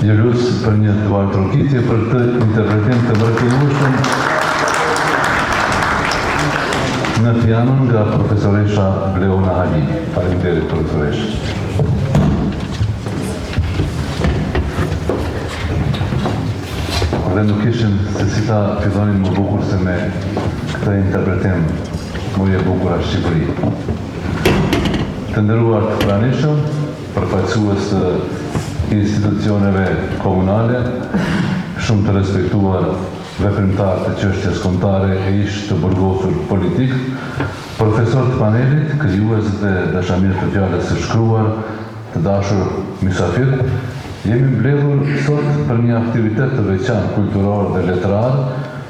Jelus për një duar trokitje për të interpretim të mrekullueshëm në pianon nga profesoresha Bleona Halimi. Faleminderit profesoresh. Dhe nuk ishim se si ta fillonin më bukur se me këtë interpretim Moje Bukura Shqipëri. Të nderuar të pranishëm, përfaqësues të institucioneve komunale, shumë të respektuar veprimtar të çështjes kombëtare e ish të burgosur politik, profesor të panelit, krijues dhe dashamir të fjalës së shkruar, të dashur mysafir, jemi mbledhur sot për një aktivitet të veçantë kulturor dhe letrar,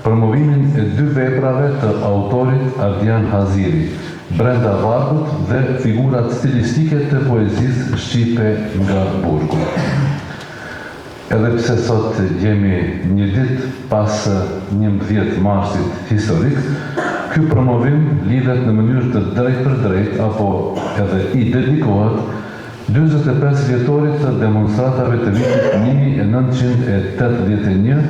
promovimin e dy veprave të autorit Ardian Haziri, Brenda Vargut dhe figurat stilistike të poezisë shqipe nga burgu. Edhe pse sot jemi një ditë pas 11 marsit historik, ky promovim lidhet në mënyrë të drejtë për drejtë apo edhe i dedikohet 45 vjetorit të demonstratave të vitit 1981,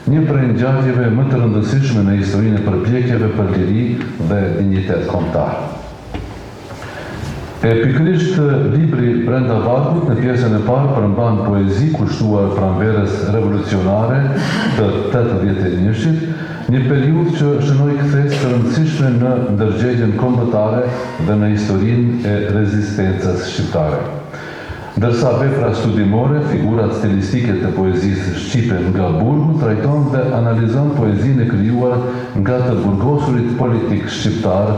një prej ngjarjeve më të rëndësishme në historinë e përpjekjeve për liri dhe dinjitet kombëtar. Pikërisht libri Brenda Vargut në pjesën e parë përmban poezi kushtuar pranverës revolucionare të 81-shit, një periudhë që shënoi kthes të rëndësishme në ndërgjegjen kombëtare dhe në historinë e rezistencës shqiptare. Ndërsa vepra studimore, figurat stilistike të poezisë shqipe nga burgu, trajton dhe analizon poezinë e krijuar nga të burgosurit politik shqiptar,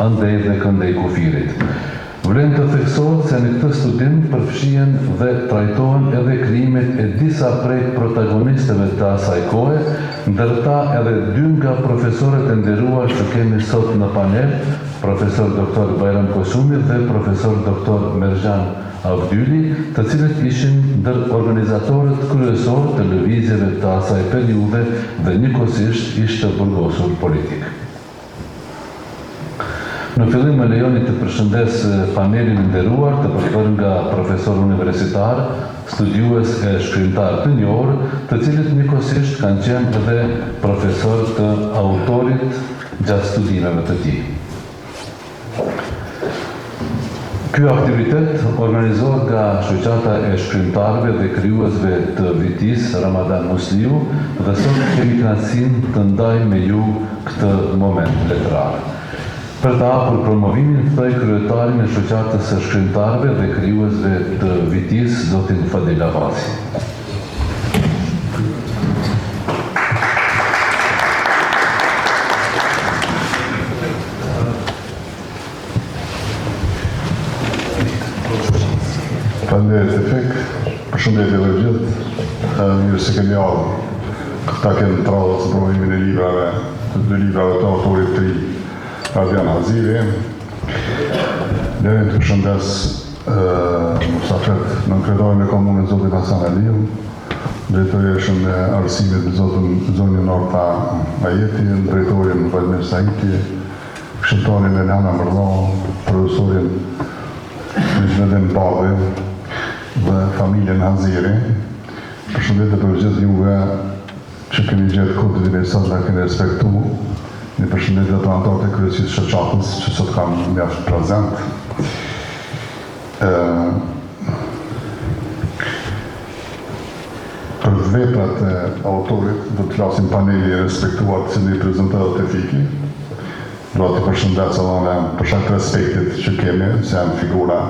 andej dhe këndej kufirit. Vlen të theksohet se në këtë studim përfshihen dhe trajtohen edhe krijimet e disa prej protagonistëve të asaj kohe, ndërta edhe dy nga profesorët e nderuar që kemi sot në panel, profesor Dr. Bajram Kosumi dhe profesor Dr. Merjan Avdyli, të cilët ishin ndër organizatorët kryesor të lëvizjeve të asaj periudhe dhe njëkohësisht ishte burgosur politik. Në fillim më lejoni të përshëndes panelin e nderuar të përfër nga profesor universitar, studiues e shkrimtar të njohur, të cilët njëkohësisht kanë qenë edhe profesor të autorit gjatë studimeve të tij. Ky aktivitet organizohet nga shoqata e shkrimtarëve dhe krijuesve të vitis Ramadan Musliu dhe sot kemi kënaqësinë të ndaj me ju këtë moment letrar. Për të hapur promovimin, ftoj kryetarin e shoqatës së shkrimtarëve dhe krijuesve të vitis, zotin Fadil Avasi. Faleminderit Efik, përshëndetje dhe gjithë, mirë se kemi ardhur. Këta kemi tradhur të promovimin e librave, të dy librave të autorit të ri, Ardian Haziri. Deri të përshëndes musafirët nënkretarën e komunës zotin Hasan Aliu, drejtoreshën e arsimit zonin Norta Ajeti, drejtorin Vladimir Saiti, këshilltarin Elhana Mërllau, profesorin Nizmedin Padhe dhe familjen Haziri. Përshëndetje për gjithë juve që keni gjetë kohë të diversat dhe keni respektu. Një përshëndetje të anëtarët e kryesisë shoqatës që sot kam mjaft prezent. Për veprat e autorit do të flasim paneli e respektuar të cili prezantohet te Fiki. Do të përshëndes edhe për shkak të respektit që kemi, se janë figura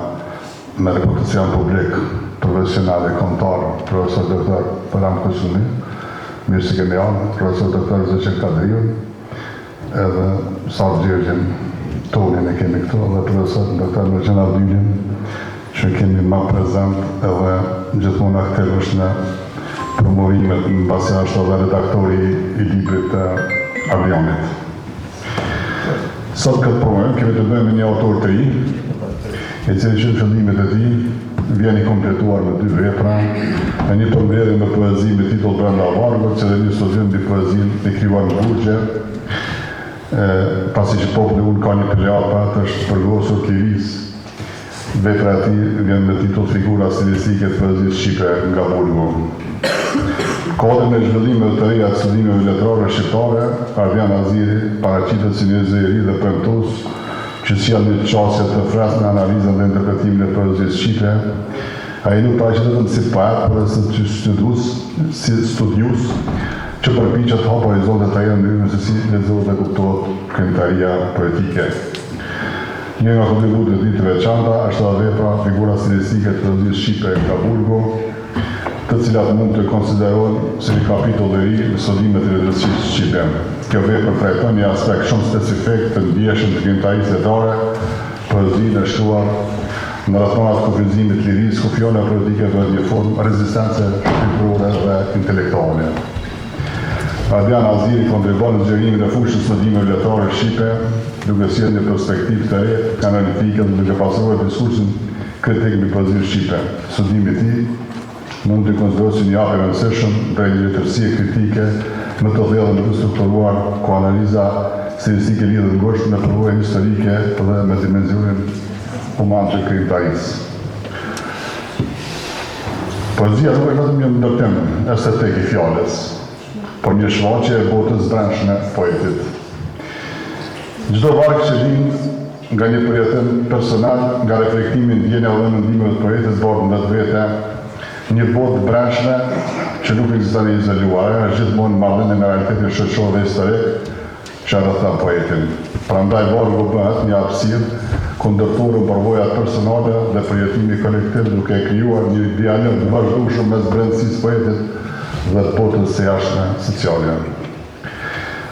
me reputacion publik, profesional e kombëtar, profesor doktor Bajram Kosumi, mirë se kemi ardhur, profesor doktor Zoçer Kadriu, edhe Saf Gjergjin Tonin e kemi këtu, dhe profesor doktor Merjan Avdylin, që kemi më prezent edhe gjithmonë aktiv është në promovimet, në basi është edhe redaktori i librit të Ardianit. Sot këtë promovim kemi të bëjmë një autor të ri, i cili që në fillimet e tij vjen i kompletuar me dy vepra, me një përmbledhje me poezi me titull Brenda Vargut, që dhe një studim mbi poezinë e krijuar në Burgje, pasi që populli unë ka një periudhë për atë është përgosur lirisë Vepra e tij vjen me titull Figura stilistike të poezisë shqipe nga Burgu. Kodin e zhvillimeve të reja të studimeve letrore shqiptare, Ardian Aziri paraqitet si një zë i ri dhe premtues që sjell një qasje të freskët në analizën dhe interpretimin e poezisë shqipe. Ai nuk paraqitet vetëm si poet, por edhe si studius që përpiqet të hapë horizonte të reja në mënyrën se si lexohet dhe kuptohet krimtaria poetike. Një nga kontributet e tij të veçanta është edhe vepra Figura stilistike të poezisë shqipe nga Burgu, të cilat mund të konsiderohen si një kapitull i ri në studimet e letërsinë shqipe. Kjo vepër trajton një aspekt shumë specifik të ndjeshëm të krimtarisë letrare, poezinë e shkruar në rrethonat të kufizimit lirisë, ku fjola poetike bëhet një formë rezistence shpirtërore dhe intelektuale. Ardian Aziri kontribon në zgjerimin e fushës së studimeve letrare shqipe, duke sjellë një perspektivë të re, analitike dhe duke pasuruar diskursin kritik mbi poezinë shqipe. Studimi i tij mund të konsiderohet si një hap i rëndësishëm drejt një letërsie kritike më të thellë dhe të strukturuar, ku analiza stilistike lidhet ngushtë me përvojën historike dhe me dimensionin human të krimtarisë. Poezia nuk është vetëm një ndërtim estetik i fjalës, por një shfaqje e botës brendshme poetit. Çdo varg që vjen nga një përjetim personal, nga reflektimi i ndjenjave dhe mendimeve të poetit bërë në vetë, një botë brendshme që nuk ekziston e izoluar, është gjithmonë marrëdhënie me realitetin shoqëror dhe historik që rrethon poetin. Prandaj vargu bëhet një hapësirë ku ndërtohen përvojat personale dhe përjetimi kolektiv, duke krijuar një dialog të vazhdueshëm mes brendësisë poetit dhe botës së jashtme sociale.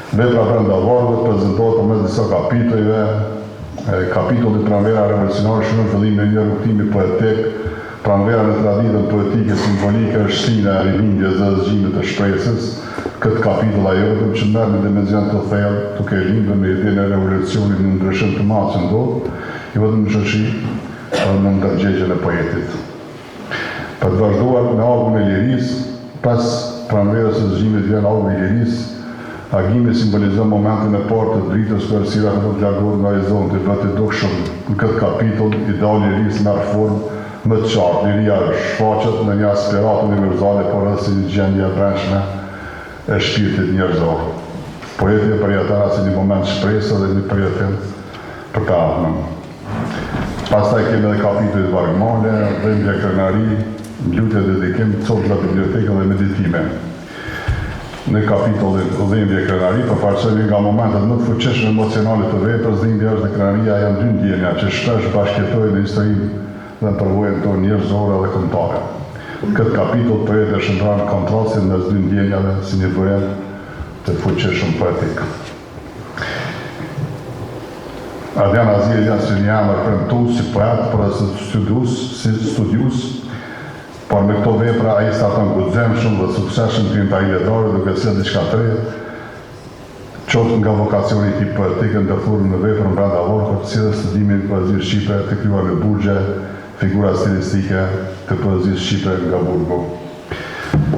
Vepra brenda vargut prezantohet përmes disa kapitujve. Kapitulli Pranvera revolucionare shënon fillimin e një rrugtimi poetik. Pranvera në traditën poetike simbolike është shtina e rilindjes dhe zgjimit të shpresës. Këtë kapitull ajo vetëm që merr në dimension të thellë, duke lindur me idenë e revolucionit në ndryshim të madh që ndodh, jo vetëm në shoqëri, por në ndërgjegjen e poetit. Për të vazhduar në agun e lirisë, pas pranverës së zgjimit vjen agun e lirisë. Agimi simbolizon momentin e parë të dritës kur syra do të largohet nga horizonti, bëhet i dukshëm. Në këtë kapitull, ideali i lirisë merr formë më të qartë. Liria shfaqet në një aspiratë universale, por edhe si një gjendje e brendshme e shpirtit njerëzor. Poeti e përjeton si një moment shpresë dhe një përjetim për të ardhmen. Pastaj kemi edhe kapitullin vargmale, dhimbje krenari, lutje dedikim, copla biblioteke dhe meditime. Në kapitullin dhimbje krenari, përfaqësohemi nga momentet më të fuqishme emocionale të veprës. Dhimbja dhe krenaria janë dy ndjenja që shpesh bashkëjetojnë në historinë dhe në përvojën tonë njerëzore dhe kombëtare. Këtë kapitull poeti shndron kontrastin mes dy ndjenjave si një burim të fuqishëm poetik. Ardian Aziri janë si një emër premtues si poet, por edhe si studius, por me këto vepra ai starton guximshëm dhe suksesshëm krimtari letrore, duke sjellë diçka të re, qoftë nga vokacioni i tij poetik ndërthurur në veprën brenda vargut, si dhe studimi i poezisë shqipe të krijuar në Burgje, Figura stilistike të poezisë shqipe nga Burgu.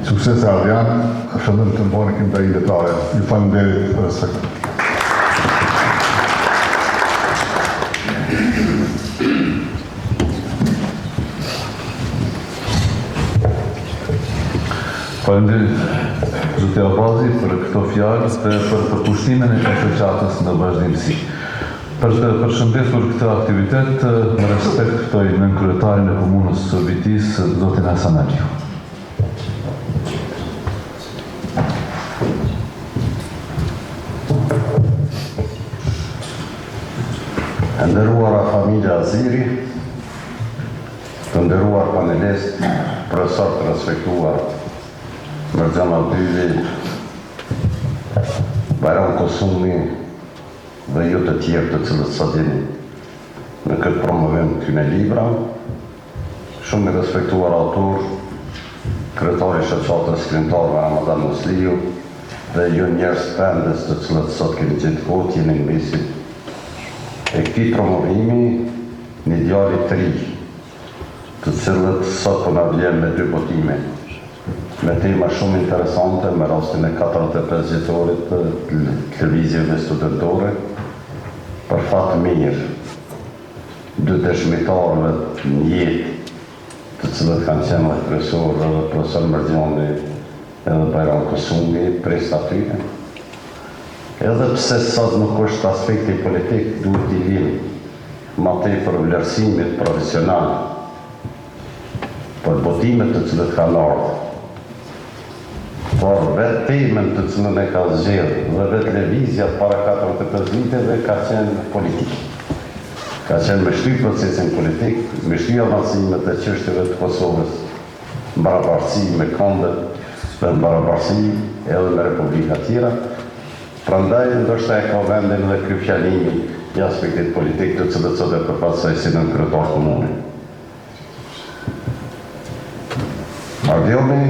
Sukses Ardian, fillim të mbarë krimtari letrore. Ju faleminderit për respekt. Faleminderit zoti Abazi për këto fjalë dhe për përkushtimin e shoqatës në vazhdimsi. Për të përshëndetur këtë aktivitet, me respekt ftoj nën kryetarin e komunës së Vitis, zotin Hasan Aliu. Nderuara familja Aziri, të nderuar panelist, profesor të respektuar, Mërxhan Aldyli, Bajram Kosumi dhe ju të tjerë të cilët sa dini në këtë promovim të këtyre libra, shumë i respektuar autor, kryetari i shoqatës krimtarëve Ramadan Musliu dhe ju njerëz pendes të cilët sot keni gjetë kohë jeni në mesin e këtij promovimi, një djalë të ri, të cilët sot po na vjen me dy botime, me tema shumë interesante, me rastin e 45 vjetorit të lëvizjeve studentore, për fat mirë. dy dëshmitarëve në jetë, të cilët kanë qenë kryesorë dhe profesor Mërgjani edhe Bajram Kusumi, pres atyre. Edhe pse sot nuk është aspekti politik, duhet t'i vinë ma tepër vlerësimit profesional për botimet të cilët kanë ardhur. Por vetë temën të cilën e ka zgjedhë dhe vetë lëvizja para 45 viteve ka qenë politik. Ka qenë me shty procesin politik, me shty avancimet e çështjeve të Kosovës, në barabartësi me kombet, në barabartësi edhe me republika tjera. Prandaj ndoshta e ka vendin dhe ky fjalimi i aspektit politik të cilët sot e përfaqësoj si në kryetar komune. Ardioni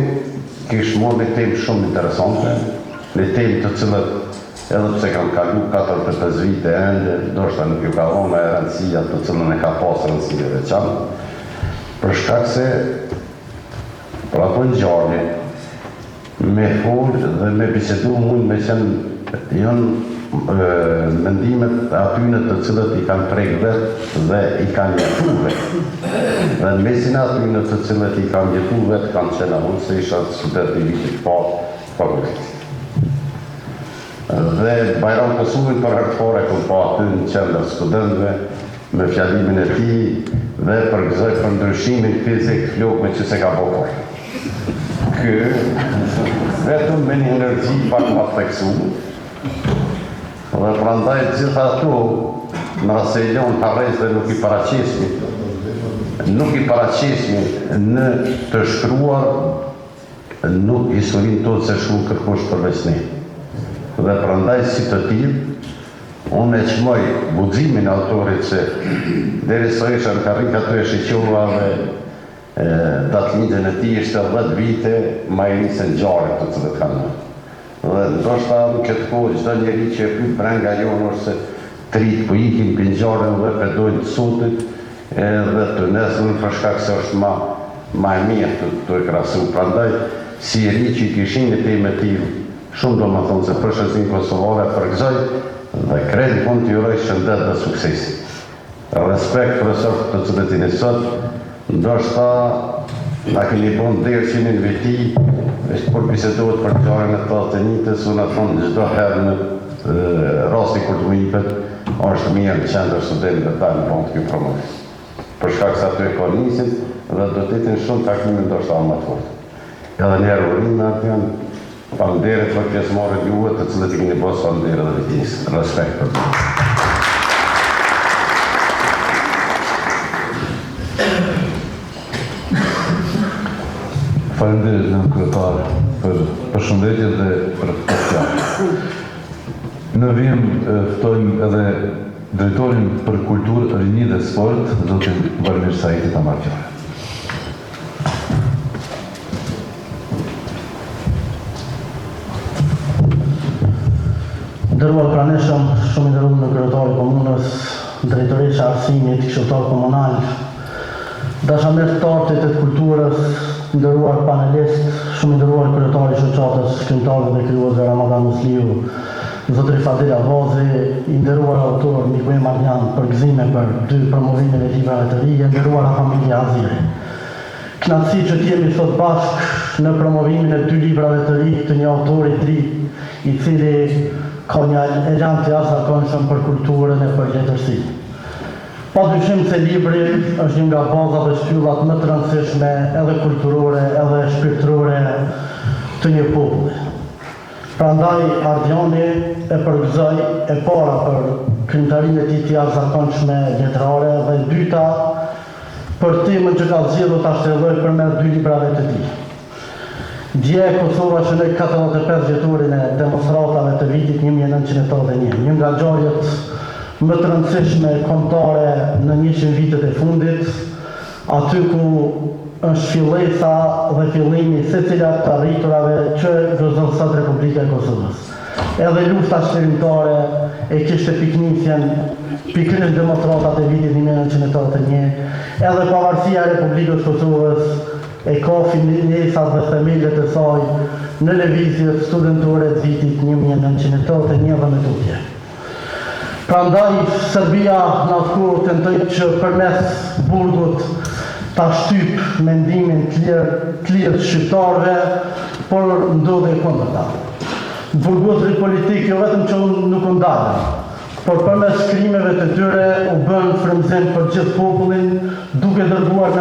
kishë morë një temë shumë interesante, një temë të cilët edhe pse kanë kalu 45 vite ende, ndoshta nuk ju ka dhënë e rëndësia të cilën e ka pas rëndësia e veçantë, për shkak se për ato ngjarje me fol dhe me bisedu mund me qenë janë mendimet atyne të cilët i kanë prejkë vetë dhe i kanë jetu vetë. Dhe në mesin atyne të cilët i kanë jetu vetë kanë qenë unë se isha student i vitit parë fakultetit. Dhe Bajram Kusumin për herëfare kom pa aty në qendër studentëve me fjalimin e tij dhe përgëzoj për ndryshimin fizik flok me që se ka bërë. Kë vetëm me një energji pak ma theksuar. Dhe prandaj gjitha ato në raselion harrez dhe nuk i paraqesmi në të shkruar nuk historinë tonë se shumë kërkosh përveç ne. Dhe prandaj si të tillë, unë e qmoj guximin e autorit se derisa isha në karrika të e shiqova dhe datëlindjen e tij ishte 10 vite ma i nisën ngjarjet të cilët kanë. Dhe ndoshta në këtë kohë çdo njeri që e pyet brenga jonë është se trit po ikin për ngjarjen dhe pedojnë të sotit edhe të nesërmen për shkak se është ma e mirë të e krahasu. Prandaj si e ri që i kishin një temë të tillë, shumë do më thonë se përshëndetësinë kosovare përgëzoj dhe kredi fund të juroj shëndet dhe sukses. Respekt profesor të cilët jeni sot, ndoshta na keni bën dërshinin e veti, është për bisedohet për ngjarjen e 81-s, unë thonë çdo herë në rasti kur të më jepet, është mirë në qendër studentëve ta në fund kjo promovim. Për shkak se aty e ka nisin dhe do të jetin shumë takime ndoshta më të fortë. Edhe njerë urime aty falënderit për pjesëmarrjet juve të cilët i keni bërë falënderit dhe vetis. Respekt për të. Faleminderit në kryetar për përshëndetjet dhe për fjalë. Në vim ftojmë edhe drejtorin për kulturë, rini dhe sport, zotin Varmir Saiti ta marrë fjalën. Nderuar praneshëm, shumë i nderuar në kryetari komunës, drejtoresha arsimit, këshilltar komunal, dashamirëtarët e kulturës, nderuar panelist, shumë i nderuar kryetari i shoqatës shkrimtarëve dhe krijuesve Ramadan Musliu, zotri Fadil Avazi, i nderuar autor Mikuel Marjan për gëzime për 2 promovimin e librave të ri, nderuara familja Aziri. Kënaqësi që jemi sot bashkë në promovimin e 2 librave të ri të një autori të ri, i cili ka një elan të jashtëzakonshëm për kulturën e për letërsinë. Pa dyshim se libri është një nga bazat dhe shtyllat më të rëndësishme edhe kulturore edhe shpirtërore të një populli. Prandaj Ardioni e përgëzoj e para për krijimtarinë e tij të jashtëzakonshme letrare dhe e dyta për temën që ka zgjedhur ta shtelloj përmes 2 librave të tij. Dje Kosova shënoi 45 vjetorin e demonstratave të vitit 1981, një nga ngjarjet më të rëndësishme kombëtare në 100 vitet e fundit, aty ku është fillesa dhe fillimi secilat të arriturave që gëzon sot Republika e Kosovës. Edhe lufta shkrimtare e kishte piknisjen pikërisht demonstratat e vitit 1981, edhe pavarësia e Republikës Kosovës e ka finesat dhe themelët e saj në lëvizjet studentore të vitit 1981 dhe me tutje. Prandaj Serbia në atë kohë tentoi që përmes burgut ta shtyp mendimin të lirë shqiptarëve, por ndodhi kundërta. Burgotëri politik jo vetëm që nuk u ndalën, por përmes krimeve të tyre u bën frymëzim për gjithë popullin, duke dërguar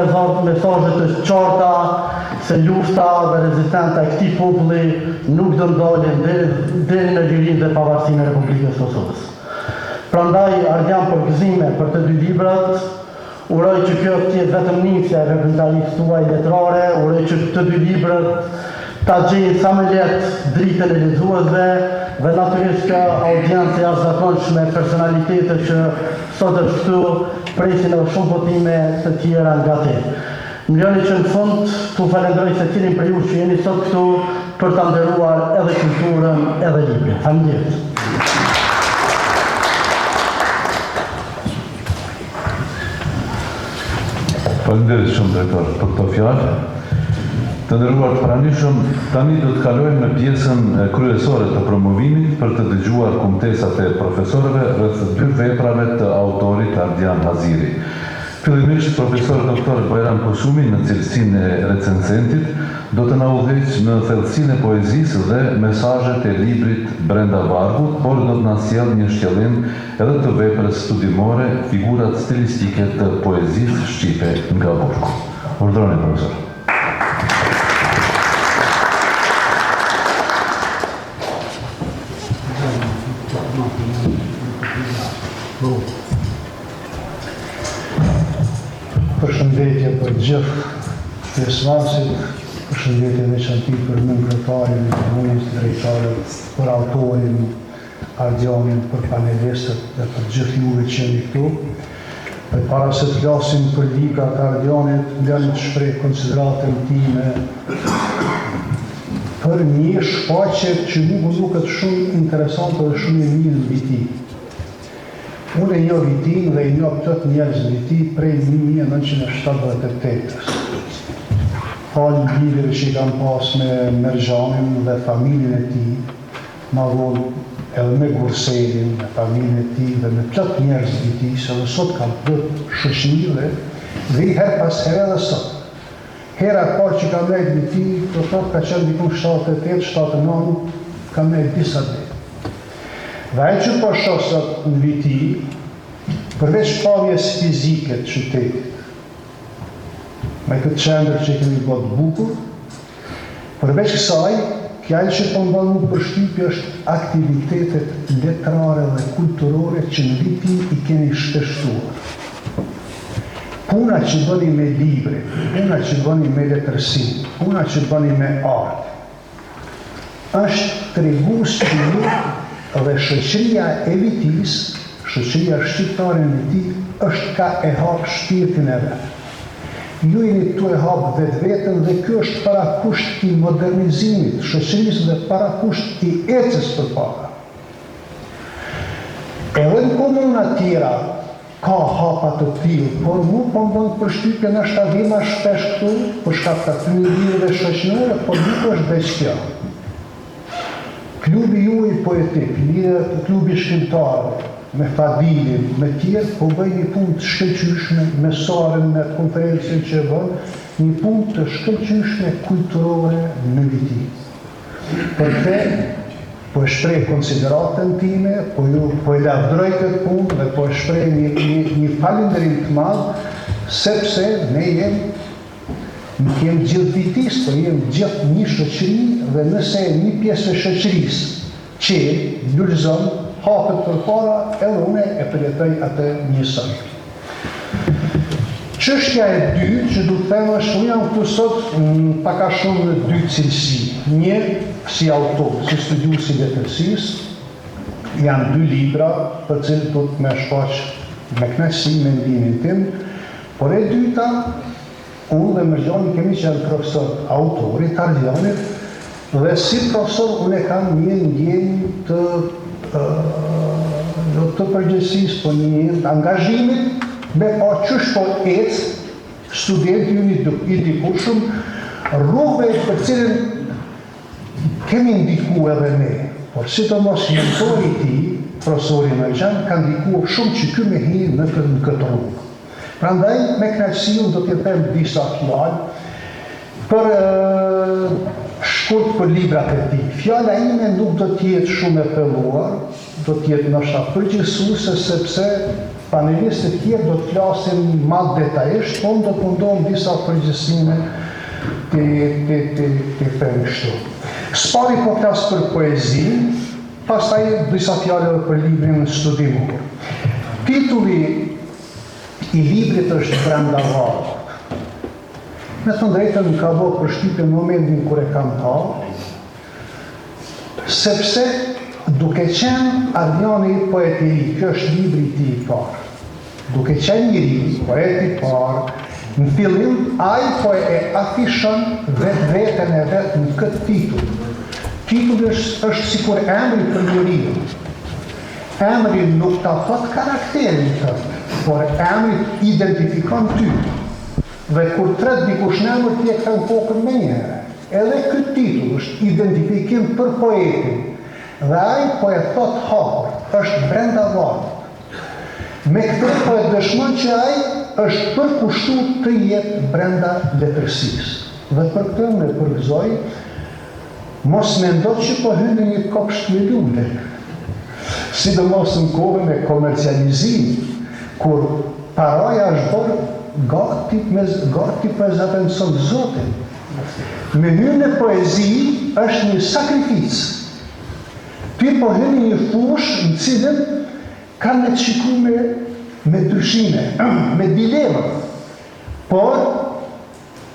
mesazhe të qarta se lufta dhe rezistenca e këtij populli nuk do ndalen deri në lirinë dhe pavarësinë e Republikës së Kosovës. Prandaj ardhjam për gëzime për të dy librat, uroj që kjo të jetë vetëm nisja e veprimtarisë tuaj letrare, uroj që të dy librat ta gjejnë sa më lehtë dritën e lexuesve dhe natyrisht kjo audiencë jashtëzakonshme personalitete që sot është këtu presin edhe shumë votime të tjera nga te. Më lejoni që në fund t'u falenderoj secilin për ju që jeni sot këtu për ta nderuar edhe kulturën edhe librin. Faleminderit. Faleminderit shumë drejtor për këto fjalë. Të nderuar të pranishëm, tani do të kalojmë në pjesën kryesore të promovimit për të dëgjuar kumtesat e profesorëve rreth dy veprave të autorit Ardian Haziri. Fillimisht, profesor doktor Bajram Kusumi në cilësinë e recenzentit do të na udhëheqë në thellësinë e poezisë dhe mesazhet e librit Brenda Vargut, por do të na sjellë një shqyllim edhe të veprës studimore, figurat stilistike të poezisë shqipe nga burgu. Urdhroni, profesor. Përshëndetje për gjithë pjesëmarrësit, përshëndetje veçanti për nënkretarin, komunist, drejtarët, për autorin, Ardianin, për panelistët dhe për gjithë juve që jeni këtu. Dhe para se të flasim për librat e Ardianit, lani të shpreh konsideratën time për një shfaqje që mu duket shumë interesante dhe shumë e mirë mbi tij. Unë e njoh vitin dhe i njoh plot njerëz mbi tij prej 1978. Falë lidhjeve që i kam pas me Merxhanin dhe familjen e tij, ma vonë edhe me Gurselin, me familjen e tij dhe me plot njerëz mbi tij, se edhe sot kam plot shoqëri dhe i her pas here edhe sot. Hera e parë që kam nejtë mbi tij, do thotë ka qenë diku 78, 79, kam nejtë disa ditë. Dhe ai që po shoh sot mbi tij, përveç pamjes fizike të qytetit, me këtë qendër që kemi bërë bukur, përveç kësaj, fjalë që po mbon më përshtypje është aktivitetet letrare dhe kulturore që në vitin i keni shpeshtuar. Puna që bëni me libre, puna që bëni me letërsi, puna që bëni me art, është tregues që ju dhe shoqëria e vitis, shoqëria shqiptare në viti, është ka e hapë shpirtin e vetë. Ju jeni tu e hapë vetë vetën dhe kjo është parakusht i modernizimit shoqërisë dhe parakusht i ecës përpara. Edhe në komuna tjera ka hapa të tillë, por mu po mbon përshtypje në shtadima shpesh këtu, për shkak të aty lidhjeve shoqërore, por nuk është veç kjo. Klubi juaj poetik, klubi shkrimtarëve, me Fadilin, me tjerë, po bëj një punë të shkëlqyshme, me Saren, me konferencën që bën, një punë të shkëlqyshme kulturore në viti. Për te, po e shpreh konsideratën time, po e lavdroj këtë punë dhe po e shpreh një falënderim të madh, sepse ne jem gjithë vitis, po jem gjithë një shoqëri dhe nëse një pjesë e shoqërisë që lulëzon, hapet përpara, edhe une e përjetoj atë njësoj. Çështja e dytë që du të them është, unë jam këtu sot paka shumë në dy cilësi. Një si autor, si studiues i letërsisë, janë dy libra për cilët do të më shfaq me kënaqësi mendimin tim, por e dyta, unë dhe Merxhani kemi qenë profesor autorit Ardianit dhe si profesor unë kam një ndjenjë të përgjithësisë, po një angazhimit me pa qysh po ecë studenti i dikushëm rrugëve për cilën kemi ndiku edhe ne, por sidomos mentori i tij profesori në gjenë, ka ndikuar shumë që ky me hi në këtë rrugë. Prandaj, me kënaqësi unë do t'ju them disa fjalë për shkurt për librat e tij. Fjala ime nuk do t'jetë shumë e thelluar, do t'jetë ndoshta përgjithësuese sepse panelistët tjerë do të flasin më detajisht, po do të mundohem disa përgjithësime të them kështu. Spari po flas për poezi, pastaj disa fjalë edhe për librin studimor. Titulli i librit është Brenda vargut. Me të drejtën më ka bërë përshtypje në momentin kur e kam parë, sepse duke qenë Ardiani poet i ri, kjo është libri i tij i parë. Duke qenë i ri, poet i parë, në fillim ai po e afishon veten e vet në këtë titull. Titulli është sikur emri për njeriu. Emri nuk ta thot karakterin tënd, por emri identifikon ty. Dhe kur tret dikush në emër, ti e kthen kokën me njëherë. Edhe ky titull është identifikim për poetin. Dhe ai po e thot hapur, është brenda vargut. Me këtë po e dëshmon që ai është përkushtuar të jetë brenda letërsisë. Dhe për këtë më përgëzoj, mos mendo që po hyn në një kopsht me lule. Sidomos në kohën e komercializimit, kur paraja është bërë gati për zavendëson Zotin. Me hyrë në poezi është një sakrificë. Ty po hyn në një fushë në cilën kanë me të shiku me dyshime, me dilema. Por,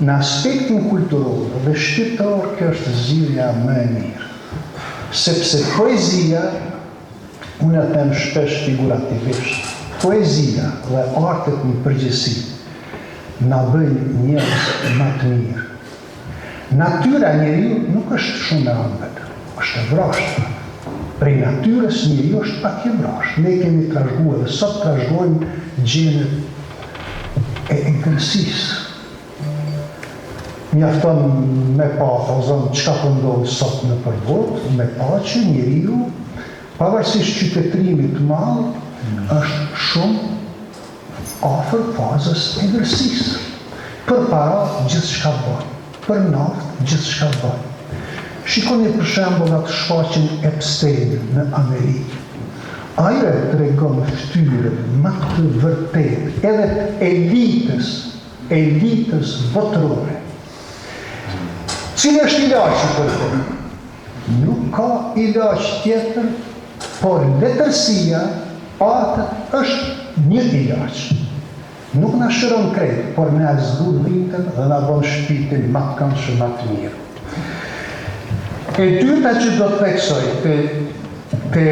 në aspektin kulturor dhe shqiptar, kjo është zgjidhja më e mirë. Sepse poezia, unë e them shpesh figurativisht, poezia dhe artet në përgjithësi na bëjnë njerëz më të mirë. Natyra e njeriu nuk është shumë e ëmbël, është e vrashtë. Prej natyrës njeriu është pak i vrashtë. Ne kemi trashëguar dhe sot trashëgojmë gjenet e egërsisë. Mjafton me pa, çka po ndodh sot në botë, me pa që njeriu, pavarësisht qytetërimit të madh, është shumë afër fazës egërsisë. Përpara gjithçka bën, për naftë gjithçka bën. Shikoni për shembull atë shfaqjen Epstein në Amerikë. Ai e tregon fytyrën më të vërtetë edhe të elitës botërore. Cili është ilaqi për të? Nuk ka ilaq tjetër, por letërsia, artet është një ilaq. Nuk na shëron krejt, por na zgjut vintën dhe na bën shpirtin më të këndshëm, më të mirë. E dyta që do të theksoj te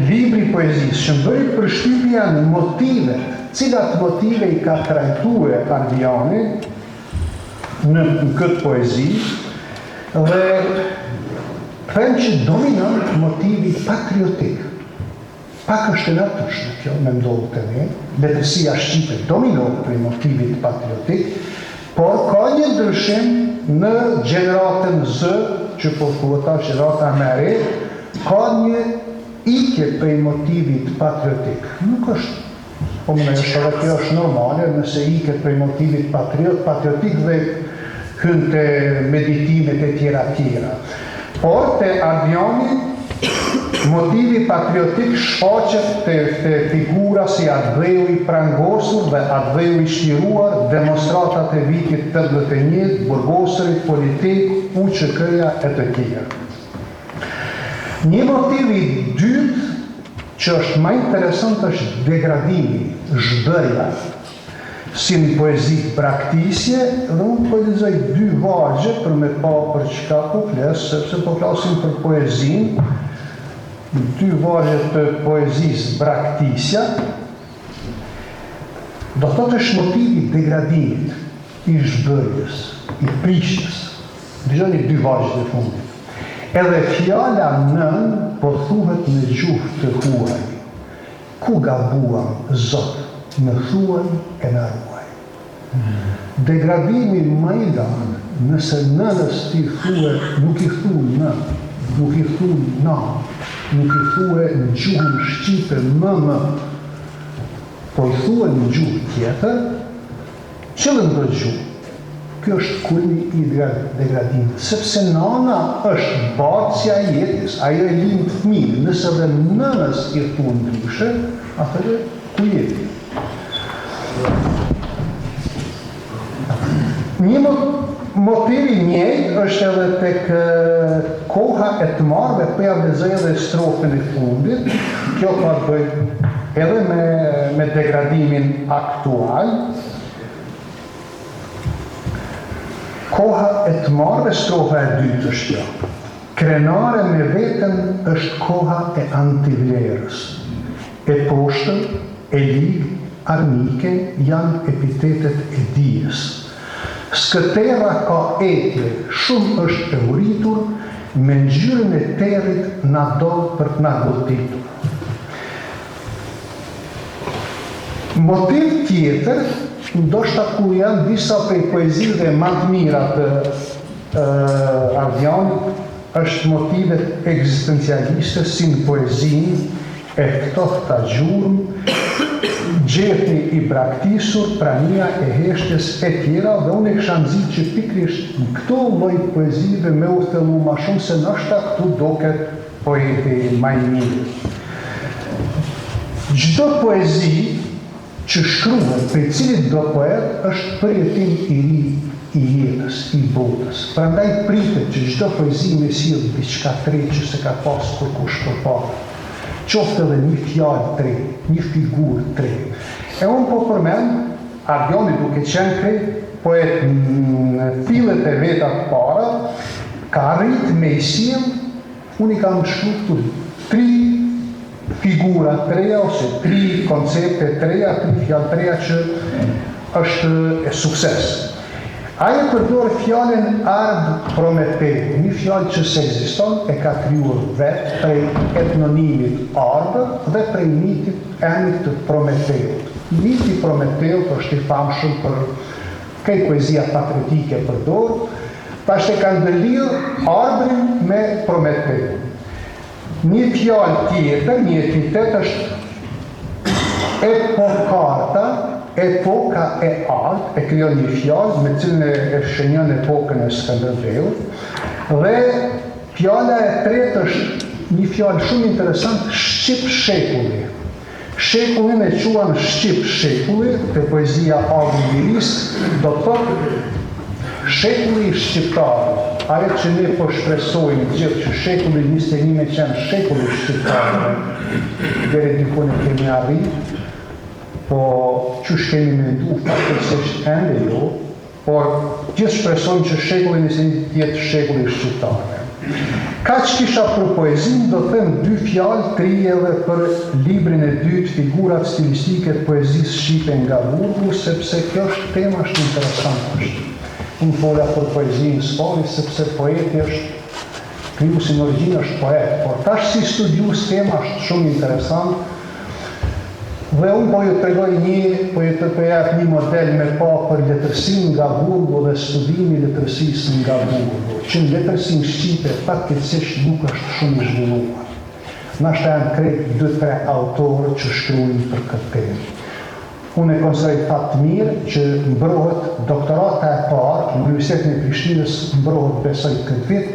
libri poezisë, që më bëri përshtypja në motivet, cilat motive i ka trajtuar Ardiani në këtë poezi, dhe them që dominon motivi patriotik. Pak është e natyrshme kjo, mendoj të ne, letërsia shqipe dominon për motivit patriotik, por ka një ndryshim në gjeneratën Z, që po thuhet tash gjenerata më e re, ka një ikje prej motivit patriotik. Nuk është, po më është edhe kjo është normale, nëse ikjet prej motivit patriotik dhe hyn te meditimet e tjera. Por te Ardiani motivi patriotik shfaqet te figura si Ardheu i prangosur dhe Ardheu i shtiruar, demonstratat e vitit 81, burgosërit politik, UÇK-ja e të tjerë. Një motiv i dytë që është më interesant është degradimi, zhdërja, si në poezi braktisje, dhe unë po lexoj dy vargje për me pa për çka po flas, sepse po flasim për poezinë, dy vargje të poezisë braktisja, do thotë është motivi i degradimit, i zhdërjes, i prishjes. Dëgjoni dy vargjet e fundit. Edhe fjala nën po thuhet në gjuhë të huaj. Ku gabuam, Zot, në thuaj e në ruaj. Degradimi më i lartë, nëse nënës ti thuaj, nuk i thu nën, nuk i thunë na, nuk i thue në gjuhën shqipe më, po i thue në gjuhë tjetër, qëllën do gjuhë. Kjo është kulmi i degradimit, sepse nana është barësja e jetës, ajo e lind fëmijën, nëse dhe nënës i thunë ndryshe, atëre ku jeti. Një motivi njëjtë është edhe tek koha e të marrëve, po ja vlezoj edhe strofën e fundit, kjo ka të bëjë edhe me degradimin aktual. Koha e të marrëve, strofa e dytë është kjo. Krenare me veten është koha e antivlerës. E poshtër, e ligë, armike janë epitetet e dijes. Skëtera ka etje, shumë është e uritur, me ngjyrën e territ na do për të na gotitur. Motiv tjetër, ndoshta ku janë disa prej poezive më të mira të Ardianit, është motivet ekzistencialiste si në poezinë e ftohta gjurmë, gjetni i braktisur, prania e heshtjes e tjera, dhe unë e kisha nxit që pikrisht në këto lloj poezive me u thellu më shumë se ndoshta këtu doket poeti më i mirë. Çdo poezi që shkruhet për cilit do poet është përjetim i ri i jetës, i botës. Prandaj pritet që çdo poezi me sjell diçka tre që se ka pas kërkush përpara. Qoftë edhe një fjalë tre, një figurë tre. E unë po përmend Ardiani duke qenë krejt poet në fillet e veta të para, ka arrit me i sjell, unë i kam shkruar këtu tri figura treja ose tri koncepte treja, tri fjalë treja që është e sukses. Ajo përdor fjalën Ard Prometeu, një fjalë që s'ekziston, e ka krijuar vetë prej etnonimit Ardë dhe prej mitit emrit të Prometeut. Miti Prometeut është i famshëm për këto poezia patriotike përdor, pashtë e kanë ndërlidhur Ardrin me Prometeun. Një fjalë tjetër, një epitet është epokarta, epoka e art, e krijon një fjalë me cilën e shënjon epokën e Skënderbeut, dhe fjala e tretë është një fjalë shumë interesant, Shqip shekulli. Shekullin e quan Shqip shekulli, te poezia Ardhi i Liris, do të thotë shekulli i shqiptarëve. Ajo që ne po shpresojmë gjithë që shekulli 21 me qenë shekulli i shqiptarëve, deri diku ne kemi arritur, po që shkemi mendu fatkeqësisht ende jo, por gjithë shpresojmë që shekulli 21 të jetë shekulli i shqiptarëve. Ka që kisha për poezinë, do them dy fjalë, tri edhe për librin e dytë, figurat stilistike të poezisë shqipe nga Burgu, sepse kjo është tema është interesante. Unë fola për poezinë s'pari, sepse poeti është krijuesi në origjinë është poet, por tash si studiues tema është shumë interesant. Dhe unë po ju tregoj një model me pa për letërsinë nga Burgu dhe studimi letërsisë nga Burgu, që në letërsinë shqipe fatkeqësisht nuk është shumë i zhvilluar. Nashta janë krejt 2-3 autorë që shkruajnë për këtë temë. Unë e konsideroj fat të mirë që mbrohet doktorata e parë në Universitetin e Prishtinës, mbrohet besoj këtë vit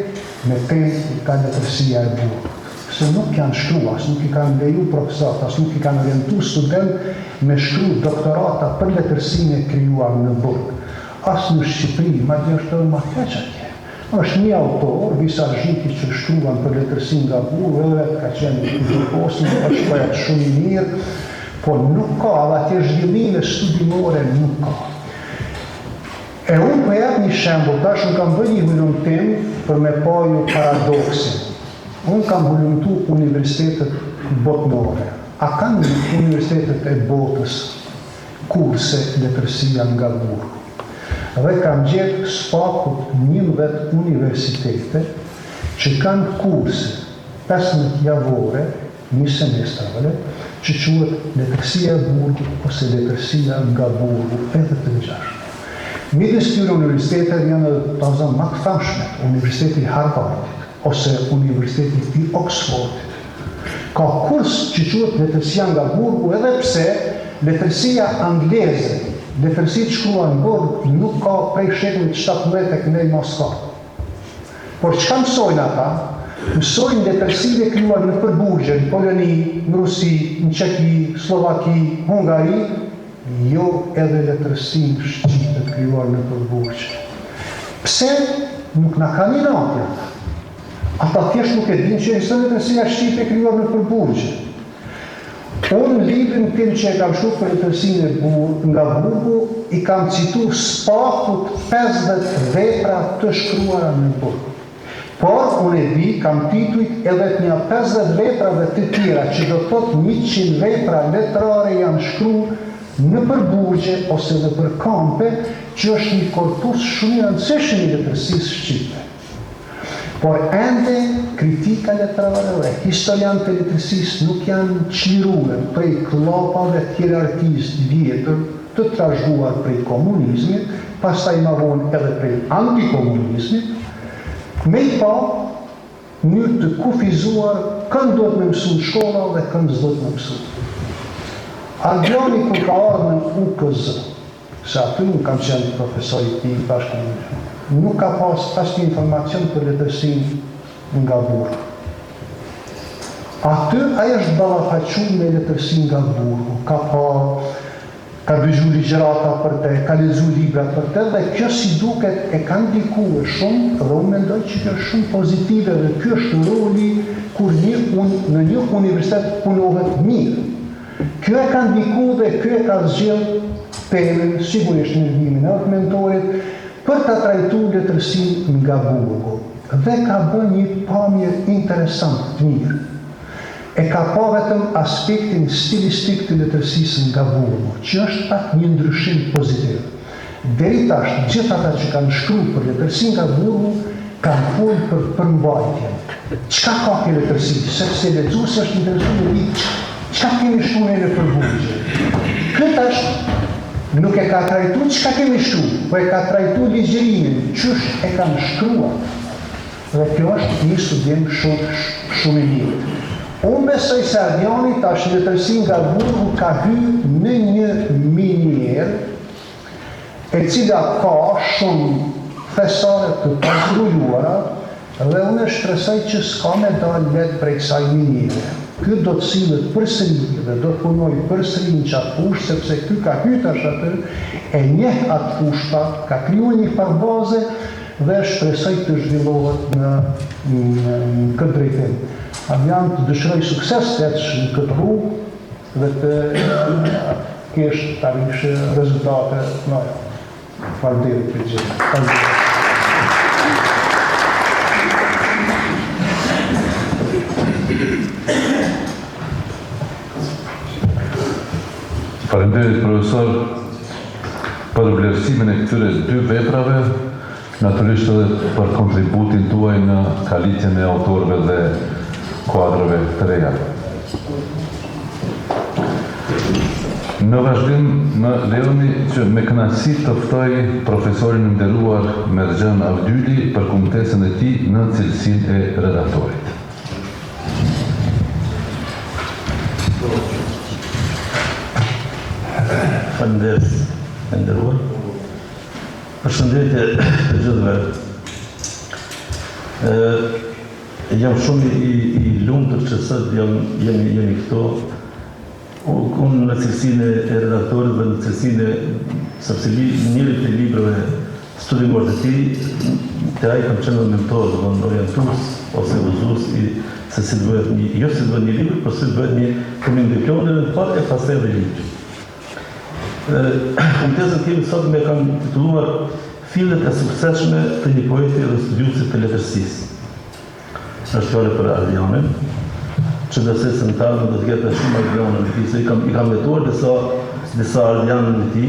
me temë ka letërsia e Burgut. Se nuk janë shkruas, nuk i kanë leju profesorët, nuk i kanë orientuar student me shkru doktorata për letërsinë e krijuar në Burg. As në Shqipëri, madje është edhe më keq atje. Është një autor, Visargjiti, që shkruan për letërsinë nga Burgu, edhe ka qenë i Gjikosin, është poet shumë i mirë, por nuk ka, dhe atje zhvillime studimore nuk ka. E unë për jetë një shembull, tash unë kam bërë një hulumtim për me pa ju paradoksin. Unë kam hulumtu universitetet botnore. A kanë universitetet e botës kurse letërsia nga Burgu? Dhe kam gjetë spakut 11 universitete që kanë kurse 15 javore, një semestrale, që quhet letërsia e Burgut ose letërsia nga Burgu, edhe të ngjashme. Midis këtyre universiteteve janë edhe më të famshme, Universiteti i Harvardit, ose Universitetit i Oxfordit. Ka kurs që quhet letërsia nga burgu, edhe pse letërsia angleze, letërsitë shkruar në burg, nuk ka prej shekullit 17 tek ne mos ka. Por çka mësojnë ata? Mësojnë letërsive krijuar në përburgje, në Poloni, në Rusi, në Çeki, Slovaki, Hungari, jo edhe letërsinë shqipe krijuar në përburgje. Pse nuk na kanë inatja? Ata thjesht nuk e dinë që është letërsia shqipe krijuar në përburgje. Unë librin tim që e kam shkruar për letërsinë nga burgu, i kam cituar spakut 50 vepra të shkruara në burg. Por, unë e di, kam titujt edhe të një 50 veprave të tjera, që do të thotë 100 vepra letrare janë shkruar në përburgje ose në për kampe, që është një korpus shumë i rëndësishëm i letërsisë shqipe. Por ende kritika letrare dhe historianët e letërsisë nuk janë çliruar prej klopave të hierarkisë vjetër të trashëguar prej komunizmit, pastaj më vonë edhe prej antikomunizmit, me i pa njërë të kufizuar kënd do të me mësu në shkolla dhe kënd s'do të me mësu. Ardiani kur ka ardhur në UKZ, se aty nuk kam qenë profesor i tij bashkëkomunist, nuk ka pas asnjë informacion për letërsinë nga burgu. Aty ai është ballafaqur me letërsinë nga burgu, ka dëgju ligjërata për te, ka lexu libra për te, dhe kjo si duket e ka ndikuar shumë, dhe unë mendoj që kjo është shumë pozitive dhe kjo është roli kur në një universitet punohet mirë. Kjo e ka ndikuar dhe kjo e ka zgjedh temën, sigurisht në ndihmën e mentorit, për ta trajtuar letërsinë nga burgu. Dhe ka bërë një pamje interesant të mirë. E ka pa vetëm aspektin stilistik të letërsisë nga burgu, që është pak një ndryshim pozitiv. Deri tash, gjithë ata që kanë shkruar për letërsinë nga burgu, kanë folur për përmbajtjen. Çka ka kjo letërsi? Sepse lexuesi është interesuar të di çka kemi shkruar në përburgje. Ky tash nuk e ka trajtuar çka kemi shkruar, po e ka trajtuar ligjërimin, ç'është e kanë shkruar. Dhe kjo është një studim shumë i mirë. Unë besoj se Ardiani tash letërsinë nga burgu ka hyrë në një minierë e cila ka shumë thesare të pazruluara dhe unë e shpresoj që s'ka me dalë let prej kësaj miniere. Ky do të sillet përsëri dhe do të punojë përsëri në qatë fushë, sepse ky ka hyrë tash atë, e njeh atë fushë, ka krijuar një farbaze dhe shpresoj të zhvillohet në këtë drejtim. Ardian të dëshiroj sukses të ecësh në këtë rrugë dhe të kesh tarish rezultate të mëdha. Faleminderit për gjithë. Faleminderit profesor për vlerësimin e këtyre dy veprave, natyrisht edhe për kontributin tuaj në kalitjen e autorëve dhe kuadrove të reja. Në vazhdim, më lejoni që me kënaqësi të ftoj profesorin nderuar Merxhan Avdyli për kumtesën e tij në cilësinë e redaktorit. Faleminderit, nderuar. Përshëndetje të gjithëve. Jam shumë i lumtur që sot jemi këto. Unë në cilësinë e redaktorit dhe në cilësinë sepse njëri të librave studimor të tij, të ai kam qenë mentor, do të orientues ose udhëzues se si duhet jo si duhet një libër, por si duhet një komunikim diplom dhe në fakt e pastaj edhe libri. Kumtesën time sot me kam titulluar Fillet e suksesshme të një poeti dhe studiuesi të letërsisë. Është fjallë për Ardianin, që dhe se në talë do të ketë shumë Ardianin në ti, se i kam vetuar disa Ardianin në ti,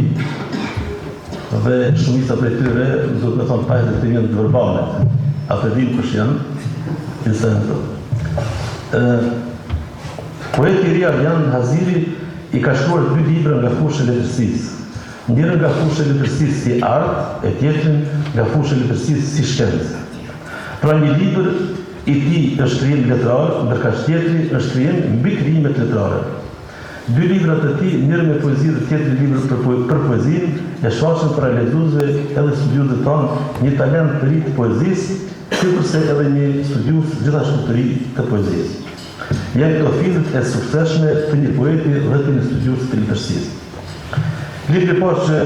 dhe shumica për tyre, do të me thonë pajtë të njën të verbalet, a të dim kush janë, disa në të. Poeti i ri Ardian Haziri i ka shkruar 2 libra nga fushë e letërsisë. Njërën nga fushë e letërsisë si art, e tjetrin nga fushë e letërsisë si shkencë. Pra një libër i tij është krijim letrar, ndërka tjetri është krijim mbi krijimet letrare. Dy librat e tij, njëri me poezi dhe tjetri libër për poezinë, e shfaqen për lexuesve edhe studiuesve tanë një talent të ri të poezisë, sikurse edhe një studiues gjithashtu të ri të poezisë. Janë këto fillet e suksesshme të një poeti dhe të një studiues të letërsisë. Libri parë që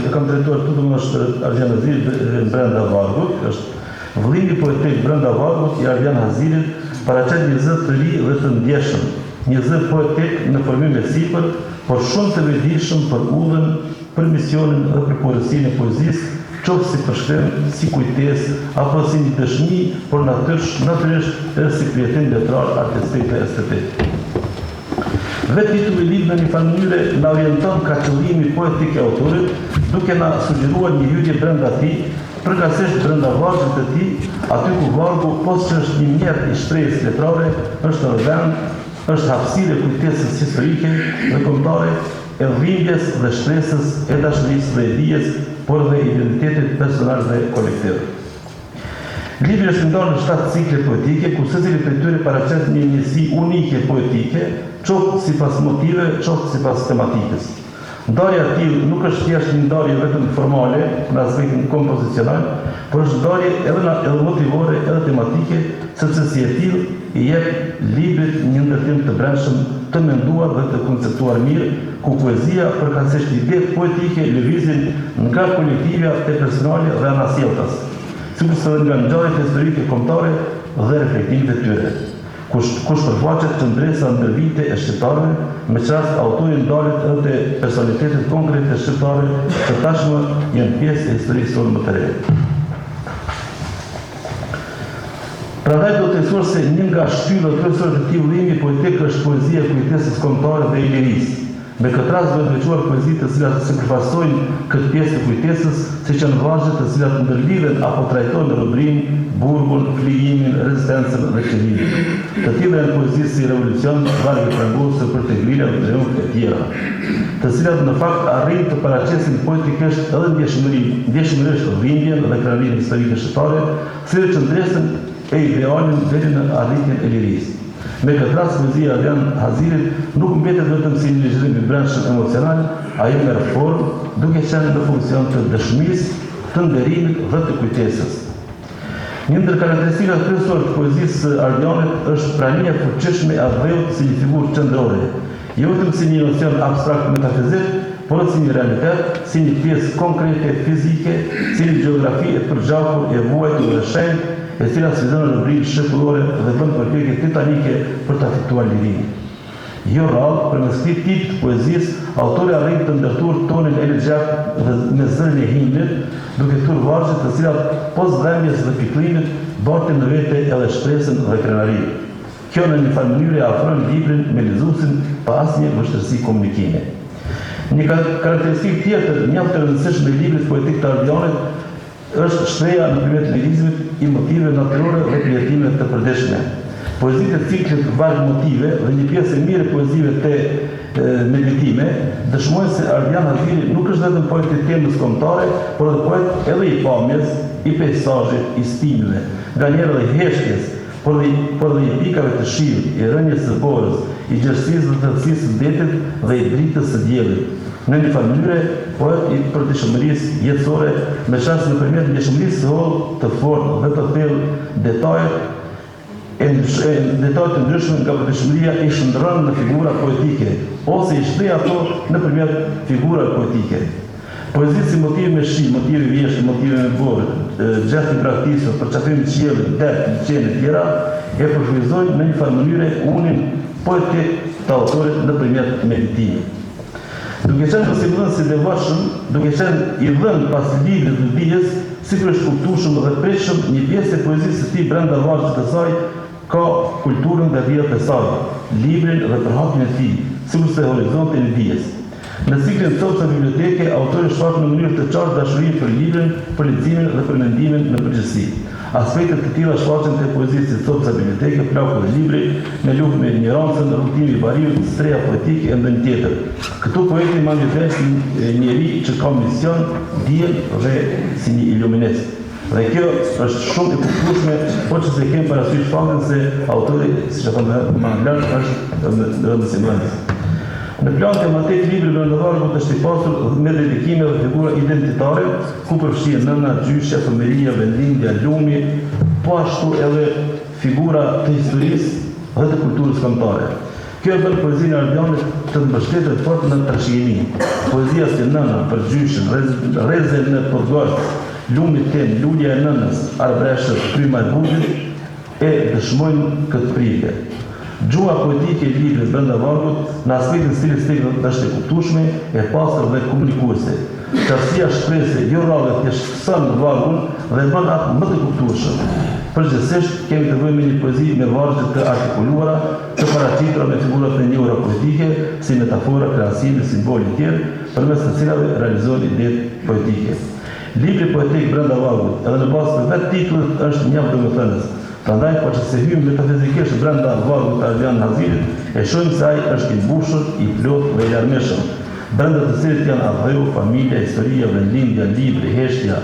e kam drejtuar tutëm është Ardian Hazirit brenda Vargut, është vëllimi poetik brenda Vargut i Ardian Hazirit, paraqet një zë të ri dhe të ndjeshëm, një zë poetik në formim e sipër, por shumë të vetëdijshëm për udhën, për misionin dhe për porosinë e poezisë, qoftë si përshkrim, si kujtesë, apo si një dëshmi, por natyrisht edhe si krijetim letrar, artistik dhe estetik. Vetë titulli i librit në një farë mënyre na orienton ka qëllimi poetik e autorit, duke na sugjeruar një hyrje brenda tij, përkatësisht brenda vargut të tij, aty ku vargu, posa që është një mjet i shprehjes letrare, është në vend, është hapësirë e kujtesës historike dhe kombëtare, e dhimbjes dhe shpresës, e dashurisë dhe e dijes, por dhe identitetit personal dhe kolektiv. Libri është ndarë në 7 cikle poetike, ku secili prej tyre paraqet një njësi unike poetike, qoftë sipas motive, qoftë sipas tematikës. Ndarja e tillë nuk është thjesht një ndarje vetëm formale në aspektin kompozicional, por është ndarje edhe motivore, edhe tematike, sepse si e tillë i jep librit një ndërtim të brendshëm, të menduar dhe të konceptuar mirë, ku poezia përkatësisht idetë poetike lëvizin nga kolektivja te personale dhe anasjelltas, sikurse edhe nga ngjarjet historike kombëtare dhe reflektimet e tyre. Kush përfaqet qëndresa ndër vite e shqiptarëve, me çast autori ndalet edhe te personalitetet konkrete shqiptare që tashmë janë pjesë e historisë tonë më të re. Prandaj do të thosë se një nga shtyllat kryesore të këtij vëllimi poetik është poezia e kujtesës kombëtare dhe e lirisë. Me këtë rast do të veçuar poezitë të cilat sipërfaqësojnë këtë pjesë të kujtesës, siç janë vargjet të cilat ndërlidhen apo trajtojnë rubrin, burgun, fligimin, rezistencën dhe qëllimin. Të tilla janë poezi si Revolucion, Vargu Frangosë, Për të Glila dhe Triumf e tjera, të cilat në fakt arrin të paraqesin poetikisht edhe ndjeshmërisht dhimbjen dhe krenarinë historike shqiptare, si dhe qëndresën e idealin deri në arritjen e lirisë. Me këtë rast, poezia e Ardian Hazirit nuk mbetet vetëm si një lexim i brendshëm emocional, ajo merr formë duke qenë në funksion të dëshmisë, të nderimit dhe të kujtesës. Një ndër karakteristikat kryesore të poezisë së Ardianit është prania e fuqishme e dheut si një figurë qendrore, jo vetëm si një nocion abstrakt metafizik, por si një realitet, si një pjesë konkrete fizike, si një gjeografi e përgjakur e vuajtur dhe shenjtë, e cila sfidon rubrinë shekullore dhe bën përpjekje titanike për ta fituar lirinë. Jo rrallë, përmes këtij tipi të poezisë, autori arrin të ndërtuar tonin elegjak dhe me zërin e himnit, duke thur vargje të cilat pos dhembjes dhe pikëllimit bartin në vete edhe shpresën dhe krenarinë. Kjo në një farë mënyrë afron librin me lexuesin pa asnjë vështirësi komunikimi. Një karakteristikë tjetër mjaft e rëndësishme e librit poetik të Ardianit është shpreha nëpërmjet lirizmit i motive natyrore dhe krijetime të përditshme. Poezitë e ciklit Varg motive dhe një pjesë e mirë e poezive të meditime dëshmojnë se Ardian Haziri nuk është vetëm poet i temës kombëtare, por edhe poet edhe i pamjes, i peizazhit, i stileve, nganjëherë edhe heshtjes, por dhe i pikave të shiut, i rënjes së borës, i gjerësisë dhe thellësisë së detit dhe i dritës së diellit. Në një farë mënyrë, poet i përditshmërisë jetësore, me shans nëpërmjet ndjeshmërisë së hollë të fortë dhe të thellë, detajet të ndryshme nga përditshmëria i shndërron në figura poetike, ose i shpreh ato nëpërmjet figurave poetike. Poezia si motiv me shi, motive vjeshtë, motive me borë, gjesti praktikë, përçafim të qiellit, det, liçene të tjera, e përfizojnë në një farë mënyrë unin poetik të autorit nëpërmjet meditimit. Duke qenë përsipërën si devotshëm, duke qenë i dhënë pas librit të dijes, sigurisht kuptueshëm dhe prekshëm, një pjesë e poezisë së tij brenda vargjet të saj ka kulturën dhe vijat e saj, librin dhe përhapjen e tij, sikurse horizontin e dijes. Në ciklin Copsa biblioteke, autori shfaq në mënyrë të qartë dashurinë për librin, për leximin dhe për mendimin në përgjithësi. Aspektet të tilla shfaqen te poezisë si Copsa biblioteke, Plaku dhe libri, në luftë me ignorancën, rrugtimi i bariut, streha poetike e ndonjë tjetër. Këtu poeti manifeston njeri që ka mision, dijen dhe si një iluminist. Dhe kjo është shumë e kuptueshme, po që se kemë parasysh faktin se autori, siç e thonë më lart, është rëndësishëm. Në plan tematik, libri Brenda Vargut është i pasur me dedikime dhe figura identitare, ku përfshihen nëna, gjyshja, fëmijëria, vendimja, lumi, po ashtu edhe figura të historisë dhe të kulturës kombëtare. Kjo e bën poezinë e Ardianit të mbështetet fort në trashëgimi. Poezia si nëna, për gjyshin, rrezën në portgosht, lumi tem, lulja e nënës, arbreshët, fryma e burrit e dëshmojnë këtë pritje. Gjuha poetike e librit Brenda Vargut në aspektin stilistik është e kuptueshme, e pastër dhe komunikuese. Qartësia shprehëse jo rrallë thjeshtëson Vargun dhe bën atë më të kuptueshëm. Përgjithsisht kemi të bëjmë me një poezi me vargje të artikuluara, të paraqitura me figurat e njohura poetike, si metafora, krahasime, simbole të tjerë, përmes të cilave realizohen idetë poetike. Libri poetik Brenda Vargut, edhe në bazë të vetë titullit, është mjaft domethënës. Prandaj, po që se hymë metafizikisht brenda Vargut të Ardian Hazirit, e shohim se ai është i mbushur, i plot dhe i larmishëm, brenda të cilit janë adheu, familja, historia, vendimja, libri, heshtja,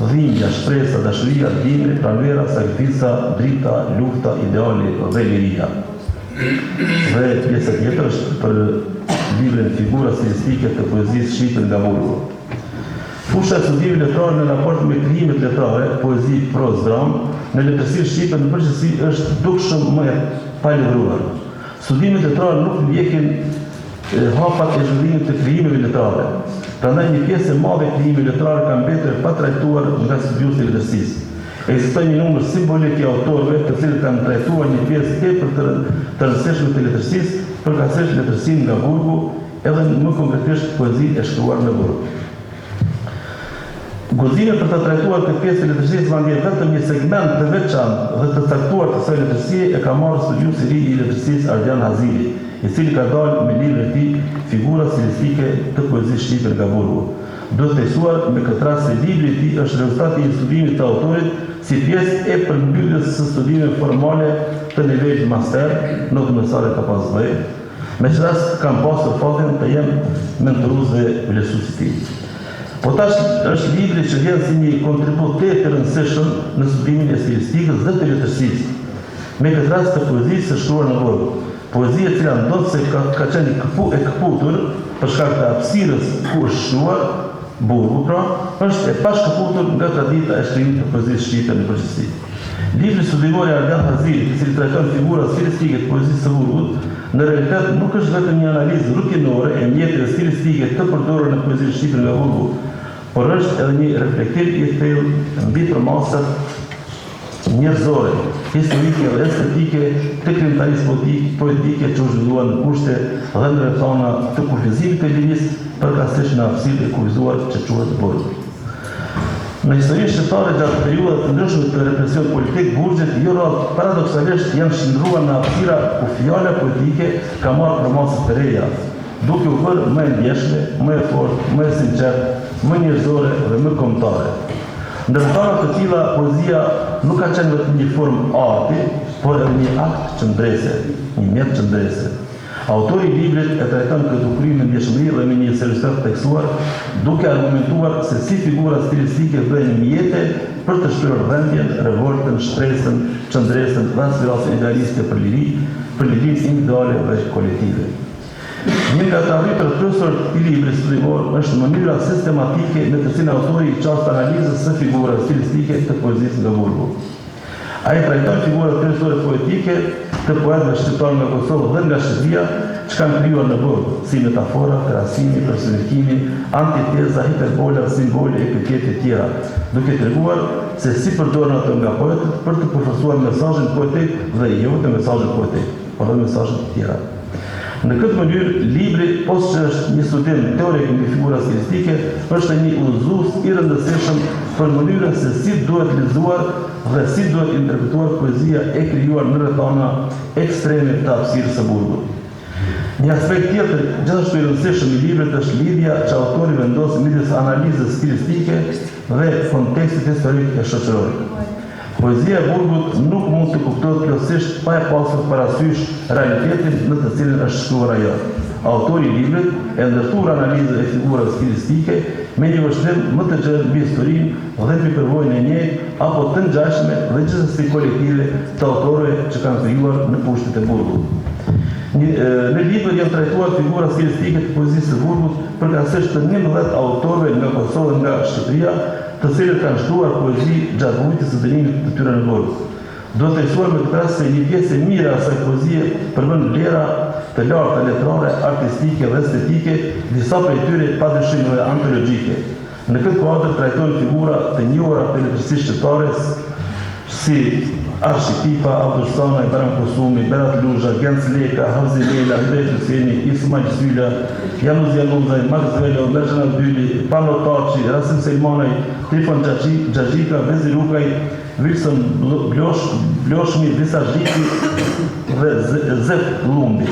dhimbja, shpresa, dashuria, dimri, pranvera, sakrifica, drita, lufta, ideali dhe liria. Dhe pjesa tjetër është për librin Figura stilistike të poezisë shqipe nga Burgu. Fusha e studimit letrar në raport me krijimet letrare, poezi, prozë, dramë, në letërsinë shqipe në përgjithësi është dukshëm më e palivruar. Studimet letrare nuk ndjekin hapat e zhvillimit të krijimeve letrare. Prandaj një pjesë e madhe e krijimeve letrare ka mbetur pa trajtuar nga studiuesi i letërsisë. Ekziston një numër simbolik i autorëve të cilët kanë trajtuar një pjesë tepër të rëndësishme të letërsisë, përkatësisht letërsinë nga Burgu, edhe më konkretisht poezinë e shkruar në Burg. Guximet për të trajtuar këtë pjesë të letërsisë vandje vetëm një segment të veçantë dhe të caktuar të kësaj letërsie e ka marrë studiuesi i ri i letërsisë Ardian Haziri, i cili ka dalë me librin e tij Figura stilistike të poezisë shqipe nga Burgu. Duhet theksuar me këtë rast se libri i tij është rezultati i studimit të autorit si pjesë e përmbylljes së studimeve formale të nivelit master në Universitetin e Kapazve. Me që rast kam pasur fatin të jem mentorues dhe vlerësues i tij. Po tash është libri që vjen si një kontribut të rëndësishëm në studimin e stilistikës dhe të letërsisë. Me këtë rast të poezisë së shkruar në Burg. Poezia e cila ndodh se ka qenë e këputur për shkak të hapësirës ku është shkruar, Burgu pra, është e pashkëputur nga tradita e shkrimit të poezisë shqipe në përgjithësi. Libri studimor i Ardian Hazirit, i cili trajton figura stilistike të poezisë së Burgut, në realitet nuk është vetëm një analizë rutinore e mjeteve stilistike të përdorura në poezinë shqipe nga Burgu, por është edhe një reflektim i thellë mbi përmasat njerëzore, historike dhe estetike të krimtarisë poetike që u zhvilluan në kushte dhe në rrethana të kufizimit të lirisë, përkatësisht në hapësirë e kufizuar që quhet Burg. Në historinë shqiptare gjatë periudhave të ndryshme të represion politik, burgjet jo rrallë paradoksalisht janë shndruar në hapësira ku fjala poetike ka marrë përmasa të reja, duke u bërë më e ndjeshme, më e fortë, më e sinqertë, më njerëzore dhe më kombëtare. Në rrethana të tilla, poezia nuk ka qenë vetëm një formë arti, por edhe një akt qëndrese, një mjet qëndrese. Autori i librit e trajton këtë ukrim me ndjeshmëri dhe me një seriozitet të theksuar, duke argumentuar se si figura stilistike bëhen mjete për të shprehur rendjen, revoltën, shpresën, qëndresën dhe aspiracion idealiste për lirinë individuale dhe kolektive. Një nga të arritër kryesor të librit studimor është mënyra sistematike me të cilën autori i çast analizës së figurave stilistike të poezisë nga Burgu. Ai trajton figurat kryesore poetike të poetëve shqiptarë nga Kosovë dhe nga Shqipëria që kanë krijuar në Burg, si metafora, krahasimi, personifikimi, antiteza, hiperbola, simbole, epitete e tjera, duke treguar se si përdoren ato nga poetët për të përforcuar mesazhin poetik dhe jo vetëm mesazhin poetik, por edhe mesazhe të tjera. Në këtë mënyrë, libri, poshtë që është një studim teorik mbi figura stilistike, është një udhëzues i rëndësishëm për mënyrën se si duhet lexuar dhe si duhet interpretuar poezia e krijuar në rrethana ekstreme të hapësirës së Burgut. Një aspekt tjetër gjithashtu i rëndësishëm i librit është lidhja që autori vendos midis analizës stilistike dhe kontekstit historik e shoqëror. Poezia e Burgut nuk mund të kuptohet plotësisht pa e pasur parasysh realitetin në të cilin është shkruar ajo. Autori i librit e ndërtuar analizën e figurave stilistike me një vështrim më të gjerë mbi historinë dhe mbi përvojën e njëjtë apo të ngjashme dhe gjithsesi kolektive të autorëve që kanë krijuar në pushtet e burgut. Në libër janë trajtuar figura stilistike të poezisë së burgut përkatësisht të 11 autorëve nga Kosova dhe nga Shqipëria, të cilët kanë shkruar poezi gjatë vujtjes së dënimit të tyre në burg. Do të theksuar me këtë rast se një pjesë e mirë e asaj poezie përmend vlera të larta letrore, artistike dhe estetike, disa prej tyre padyshim dhe antologjike. Në këtë kuadër trajtojnë figura të njohura të letërsisë shqiptare si Arshi Pipa, Abdulsana, Ibrahim Kusumi, Berat Luzha, Genc Leka, Havzi Lela, Hidayet Huseni, Ismail Sylla, Januz Januzaj, Max Velo, Merjan Albyli, Pano Taci, Rasim Selmanaj, Trifon Gjajika, Vezi Rukaj, Wilson Bloshmi, Visa Zhiki dhe Zef Lumbi,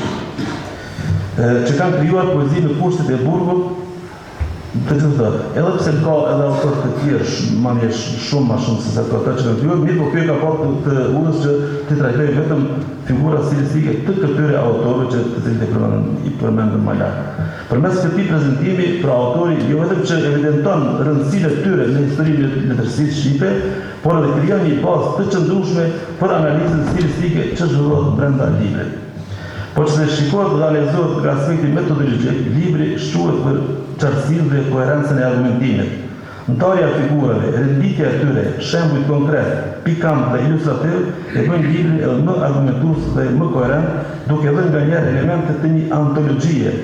që kanë krijuar poezi në pushtet e burgut të gjitha. Edhe pse ka edhe autor të tjerë, shumë më shumë se ata që kanë krijuar, mirë po kjo ka pasur të udhës që të trajtoj vetëm figura stilistike të këtyre autorëve që të cilët i përmendëm më lart. Përmes këtij prezantimi, pra autori jo vetëm që evidenton rëndësinë e tyre në historinë e letërsisë shqipe, por edhe krijon një bazë të qëndrueshme për analizën stilistike që zhvillohet brenda librit. Po që se shikohet dhe analizohet nga aspekti metodologjik, libri shquhet për qartësinë dhe koherencën e argumentimit. Ndarja e figurave, renditja e tyre, shembuj konkret, pikant dhe ilustrativ e bëjnë librin edhe më argumentues dhe më koherent, duke dhënë nganjëherë elemente të një antologjie,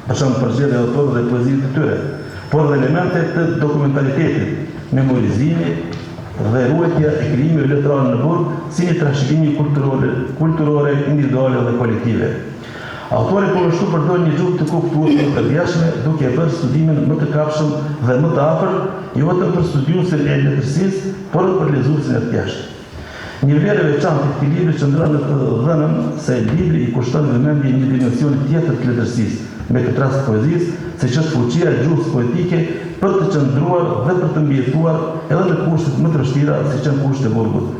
për shembull përgjigje e autorëve dhe poezitë të tyre, por edhe elemente të dokumentalitetit, memorizimi dhe ruajtja e krijimeve letrare në burg si një trashëgimi kulturore, individuale dhe kolektive. Autori po përdor një gjuhë të kuptuar dhe të përgjithshme, duke e bërë studimin më të kapshëm dhe më të afërt, jo vetëm për studiuesin e letërsisë, por edhe për lezuesin e thjeshtë. Një vlerë e veçantë e këtij libri qëndron në të dhënën se libri i kushton vëmendje një dimensioni tjetër të letërsisë, me këtë rast poezisë, siç është fuqia e gjuhës poetike për të qëndruar dhe për të mbijetuar edhe në kushtet më të vështira siç janë kushtet e burgut.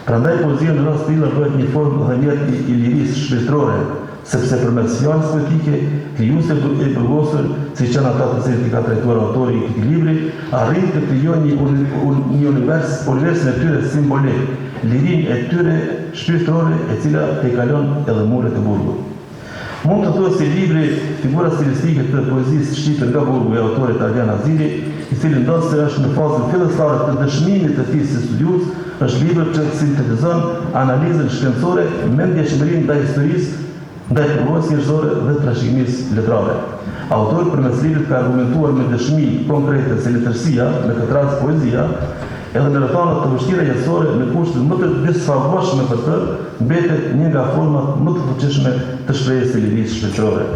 Prandaj poezia në rast tillë bëhet një formë dhe mjet i lirisë shpirtërore, sepse përmes fjalës poetike, krijuesi e burgosur, siç janë ata të cilët i ka trajtuar autori i këtij libri, arrin të krijojë një universin e tyre simbolik, lirinë e tyre shpirtërore e cila te kalon edhe muret e burgut. Mund të thuhet se libri figura stilistike të poezisë shqipe nga burgu e autorit Ardian Azili, i cili ndoshta është në fazën fillestare të dëshmimit të tij si studiues, është libër që sintetizon analizën shkencore, mendjeshmërinë ndaj historisë, ndaj provës njerëzore dhe trashëgimisë letrare. Autori përmes librit ka argumentuar me dëshmi konkrete se letërsia, në këtë rast poezia, edhe në rrethana të vështira jetësore në kushte më të disfavorshme për të, mbetet një nga format më të fuqishme të shprehjes së lirisë shpirtërore.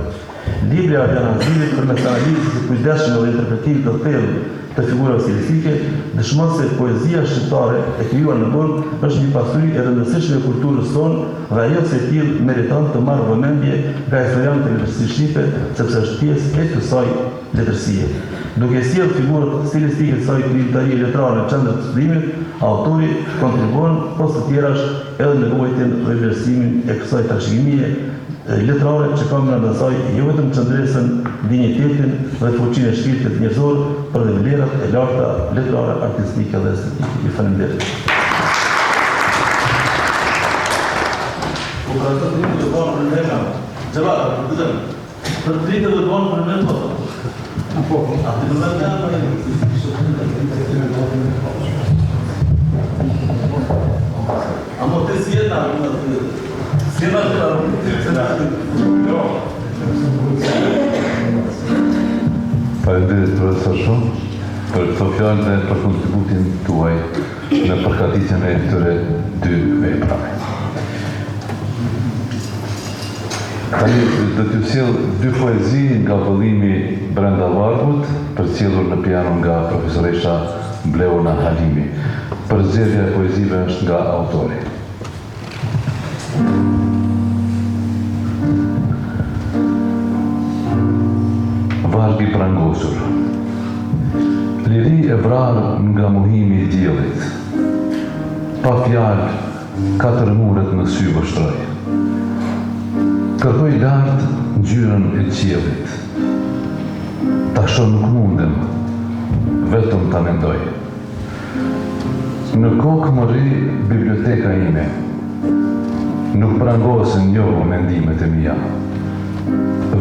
Libri i Ardian Azilit përmes analizës së kujdesshme dhe interpretimit të thellë të figurave stilistike dëshmon se poezia shqiptare e krijuar në burg është një pasuri e rëndësishme e kulturës tonë dhe ajo se tillë meriton të marrë vëmendje nga historianët e letërsisë shqipe, sepse është pjesë e kësaj letërsie. Duke sjellë figurat stilistike të saj krijimtarie letrare në qendër të studimit, autori kontribuon pas të tjerash edhe në ruajtjen dhe vlerësimin e kësaj trashëgimie letrare që kam në saj jo vetëm qëndresën, dinjitetin dhe fuqinë e shpirtit njerëzor, por edhe vlerat e larta letrare, artistike dhe estetike. Ju falenderoj. Po pra të dritë dhe banë për nëna, gjëvarë, për të dëmë, për të dritë dhe banë për nëna, po, a të në mërë a më të sjena, sjena të Faleminderit profesor shumë për këto fjalë dhe për kontributin tuaj në përkatitjen e këtyre dy veprave. Tani do t'ju sjell dy poezi nga vëllimi brenda vargut, përcjellur në piano nga profesoresha Bleona Halimi. Përzgjedhja e poezive është nga autori. Vargu i prangosur. Liri e vrarë nga mohimi i diellit. Pa fjalë, katër muret në sy vështroj. Kërkoj lart ngjyrën e qiellit. Tash nuk mundem, vetëm ta mendoj. Në kokë më rri biblioteka ime. Nuk prangosen jo mendimet e mia.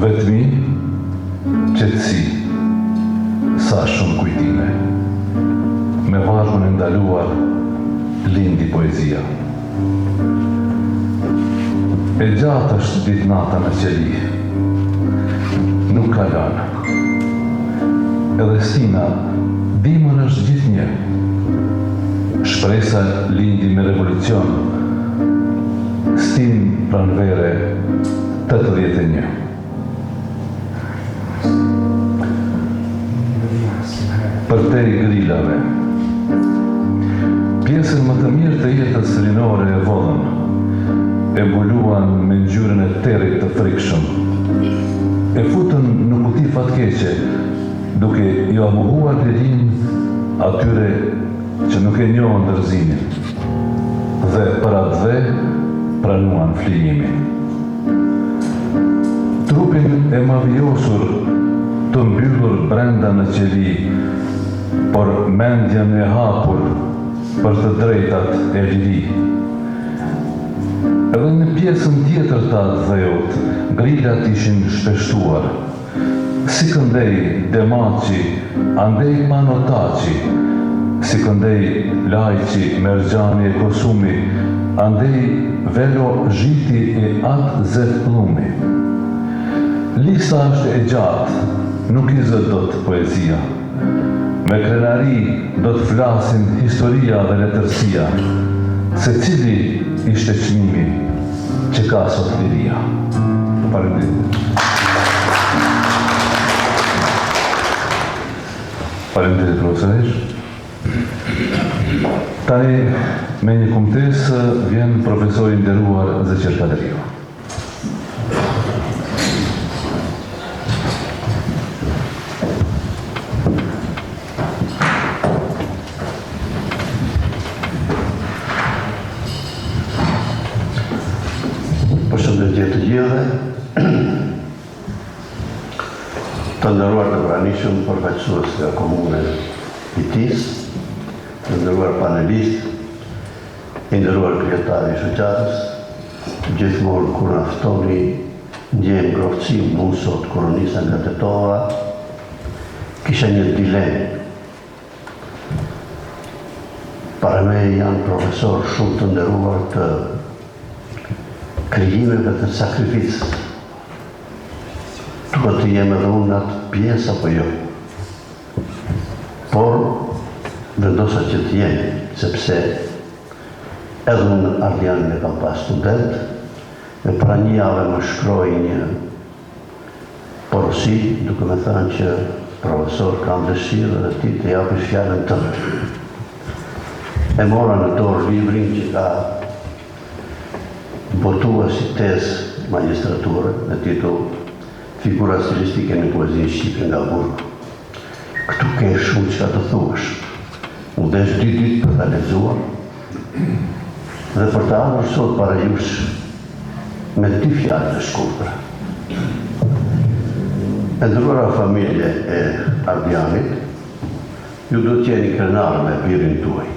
Vetëmi, qetësi, sa shumë kujtime. Me vazhën e ndaluar, lindi poezia. E gjatë është ditë nata në qeli. Nuk ka lanë. Edhe stina, dimër është gjithë një. Shpresa lindi me revolucion. Stin pranvere 81. Për te i grillave. Pjesën më të mirë të jetës rinore e vodhën, e mbuluan me ngjyrën e territ të frikshëm. E futën në kuti fatkeqe, duke jo amuhuar lirin atyre që nuk e njohën dërzinin, dhe për atë dhe pranuan flijimin. Trupin e mavjosur të mbyllur brenda në qeli, por mendjen e hapur për të drejtat e liri. Edhe në pjesën tjetër të atë dheut, grillat ishin shpeshtuar. Si këndej Demaci, andej Panotaci, si këndej Lajci, Mergjani e Kosumi, andej Velo Zhiti e atë Zefplumi. Lista është e gjatë, nuk i zë do të poezia. Me krenari do të flasin historia dhe letërsia, se cili ishte çmimi që ka sot liria. Faleminderit. Faleminderit profesorish. Tani me një kumtesë vjen profesori nderuar Zeqer Kadriu. Përshëndetje të gjithëve. Të nderuar të pranishëm, përfaqësues të Komunës Pitis, të nderuar panelistë, i nderuar kryetari i shoqatës, gjithmonë kur na ftoni ndjem ngrohtësi unë sot kur nisa nga Tetova, kisha një dilemë. Para me janë profesor shumë të nderuar të krijimeve të sakrificës. Duhet të jem edhe unë atë pjesë apo jo. Por, vendosa që të jem, sepse edhe unë Ardianin e kam pas student, e pra një javë më shkroi një porosi, duke me thënë që profesor kam dëshirë dhe ti të japish fjalën tënde. E mora në dorë librin që ka botua si tezë magistrature në titull Figura stilistike në poezinë shqipe nga Burgu. Këtu ke shumë çka të thuash. U desh 2 ditë për ta lexuar dhe për të ardhur sot para jush me 2 fjalë të shkurtra. E nderuara familje e Ardianit, ju do të jeni krenar me birin tuaj.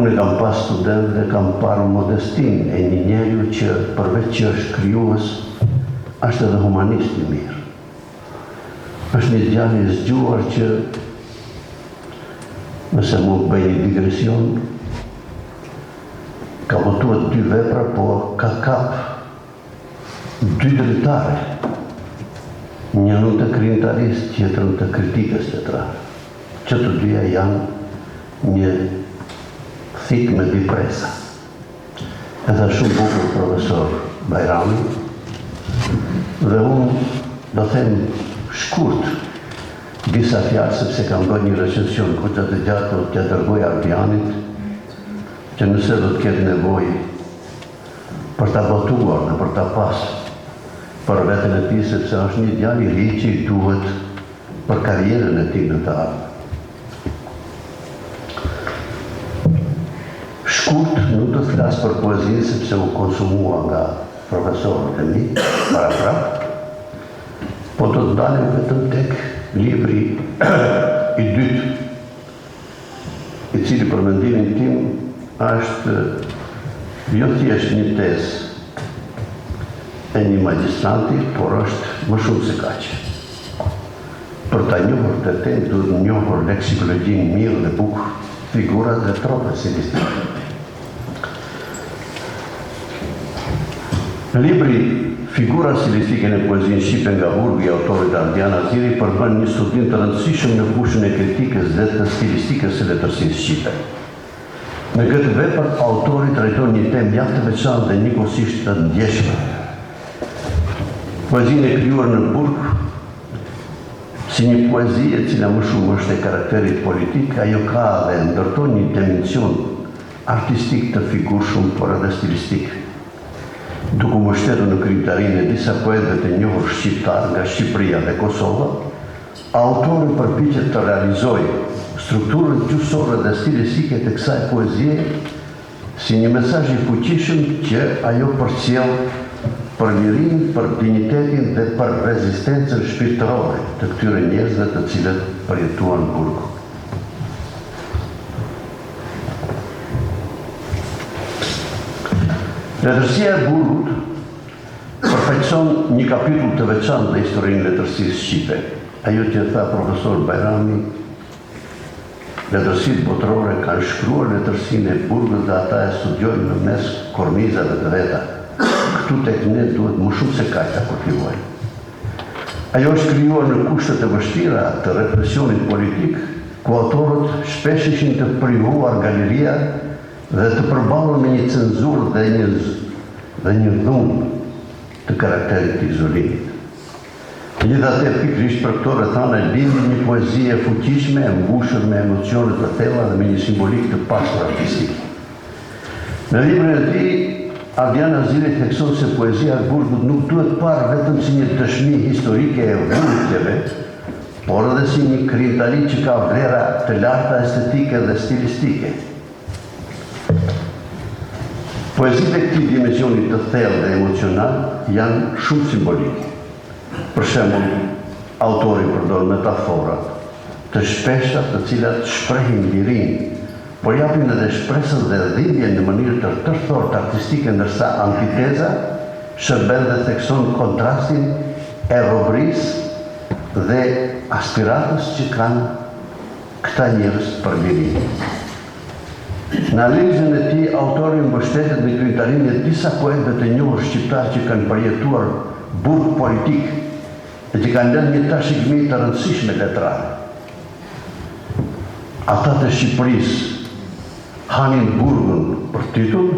Unë kam pas student dhe kam parë modestin e një njeriu që përveç që është krijues, është edhe humanist i mirë. Është një djalë i zgjuar që, nëse mund bëj një digresion, ka botuar 2 vepra, po ka kap 2 dritare. Njënën të krijimtarisë, tjetrën të kritikës letrare. Që të dyja janë një thik me bipresa. Edhe shumë bukur profesor Bajrami, dhe unë do them shkurt disa fjalë, sepse kam bërë një recension goxha të gjatë, do t'ja dërgoj Ardianit, që nëse do të ketë nevojë për ta botuar dhe për ta pas për veten e tij, sepse është një djalë i ri që i duhet për karrierën e tij në të ardhmen. Shkurt, nuk do të flas për poezinë sepse u konsumua nga profesorët e mi, paraprap, po do të dalim vetëm tek libri i dytë, i cili për mendimin tim është jo thjesht një tezë e një magistranti, por është më shumë se kaq. Për ta njohur të temë duhet njohur leksikologjin mirë dhe bukur, figurat dhe tropat stilistike. Libri Figura stilistike në poezinë shqipe nga Burgu i autorit Ardian Aziri përbën një studim të rëndësishëm në fushën e kritikës dhe të stilistikës së letërsisë shqipe. Në këtë vepër, autori trajton një temë mjaft të veçantë dhe njëkohësisht të ndjeshme. Poezinë e krijuar në Burg, si një poezi e cila më shumë është e karakterit politik, ajo ka dhe ndërton një dimension artistik të figurë shumë, por edhe stilistik. Duke u mbështetur në krijtarinë e disa poetëve të njohur shqiptar nga Shqipëria dhe Kosova, autori përpiqet të realizojë strukturën gjuhësore dhe stilistike të kësaj poezie si një mesazh i fuqishëm që ajo përcjell për lirinë, për dignitetin dhe për rezistencën shpirtërore të këtyre njerëzve të cilët përjetuan Burgu. Letërsia e Burgut përfaqëson një kapitull të veçantë në historinë e letërsisë shqipe. Ajo që tha profesor Bajrami, letërsitë botërore kanë shkruar letërsinë e Burgut dhe ata e studiojnë në mes kornizave të veta. Këtu tek ne duhet më shumë se kaq ta kultivojmë. Ajo është krijuar në kushte të vështira të represionit politik, ku autorët shpesh ishin të privuar nga liria dhe të përballur me një cenzurë dhe një dhunë të karakterit të izolimit. Megjithatë, pikërisht për këto rrethana lindi një poezi e fuqishme, e mbushur me emocione të thella dhe me një simbolik të pasur artistik. Në librin e tij, Ardian Aziri thekson se poezia e Burgut nuk duhet parë vetëm si një dëshmi historike e vërtetëve, por edhe si një krijtari që ka vlera të larta estetike dhe stilistike. Poezitë e këtij dimensioni të thellë dhe emocional janë shumë simbolike. Për shembull, autori përdor metafora të shpeshta të cilat shprehin lirinë, por japin edhe shpresën dhe dhimbjen në mënyrë të tërthort artistike, ndërsa antiteza shërben dhe thekson kontrastin e robërisë dhe aspiratës që kanë këta njerëz për lirinë. Në analizën e tij, autori mbështetet në krijtarinë e disa poetëve të njohur shqiptar që kanë përjetuar burg politik dhe që kanë lënë një trashëgimi të rëndësishme letrare. Ata të Shqipërisë hanin Burgun për titull,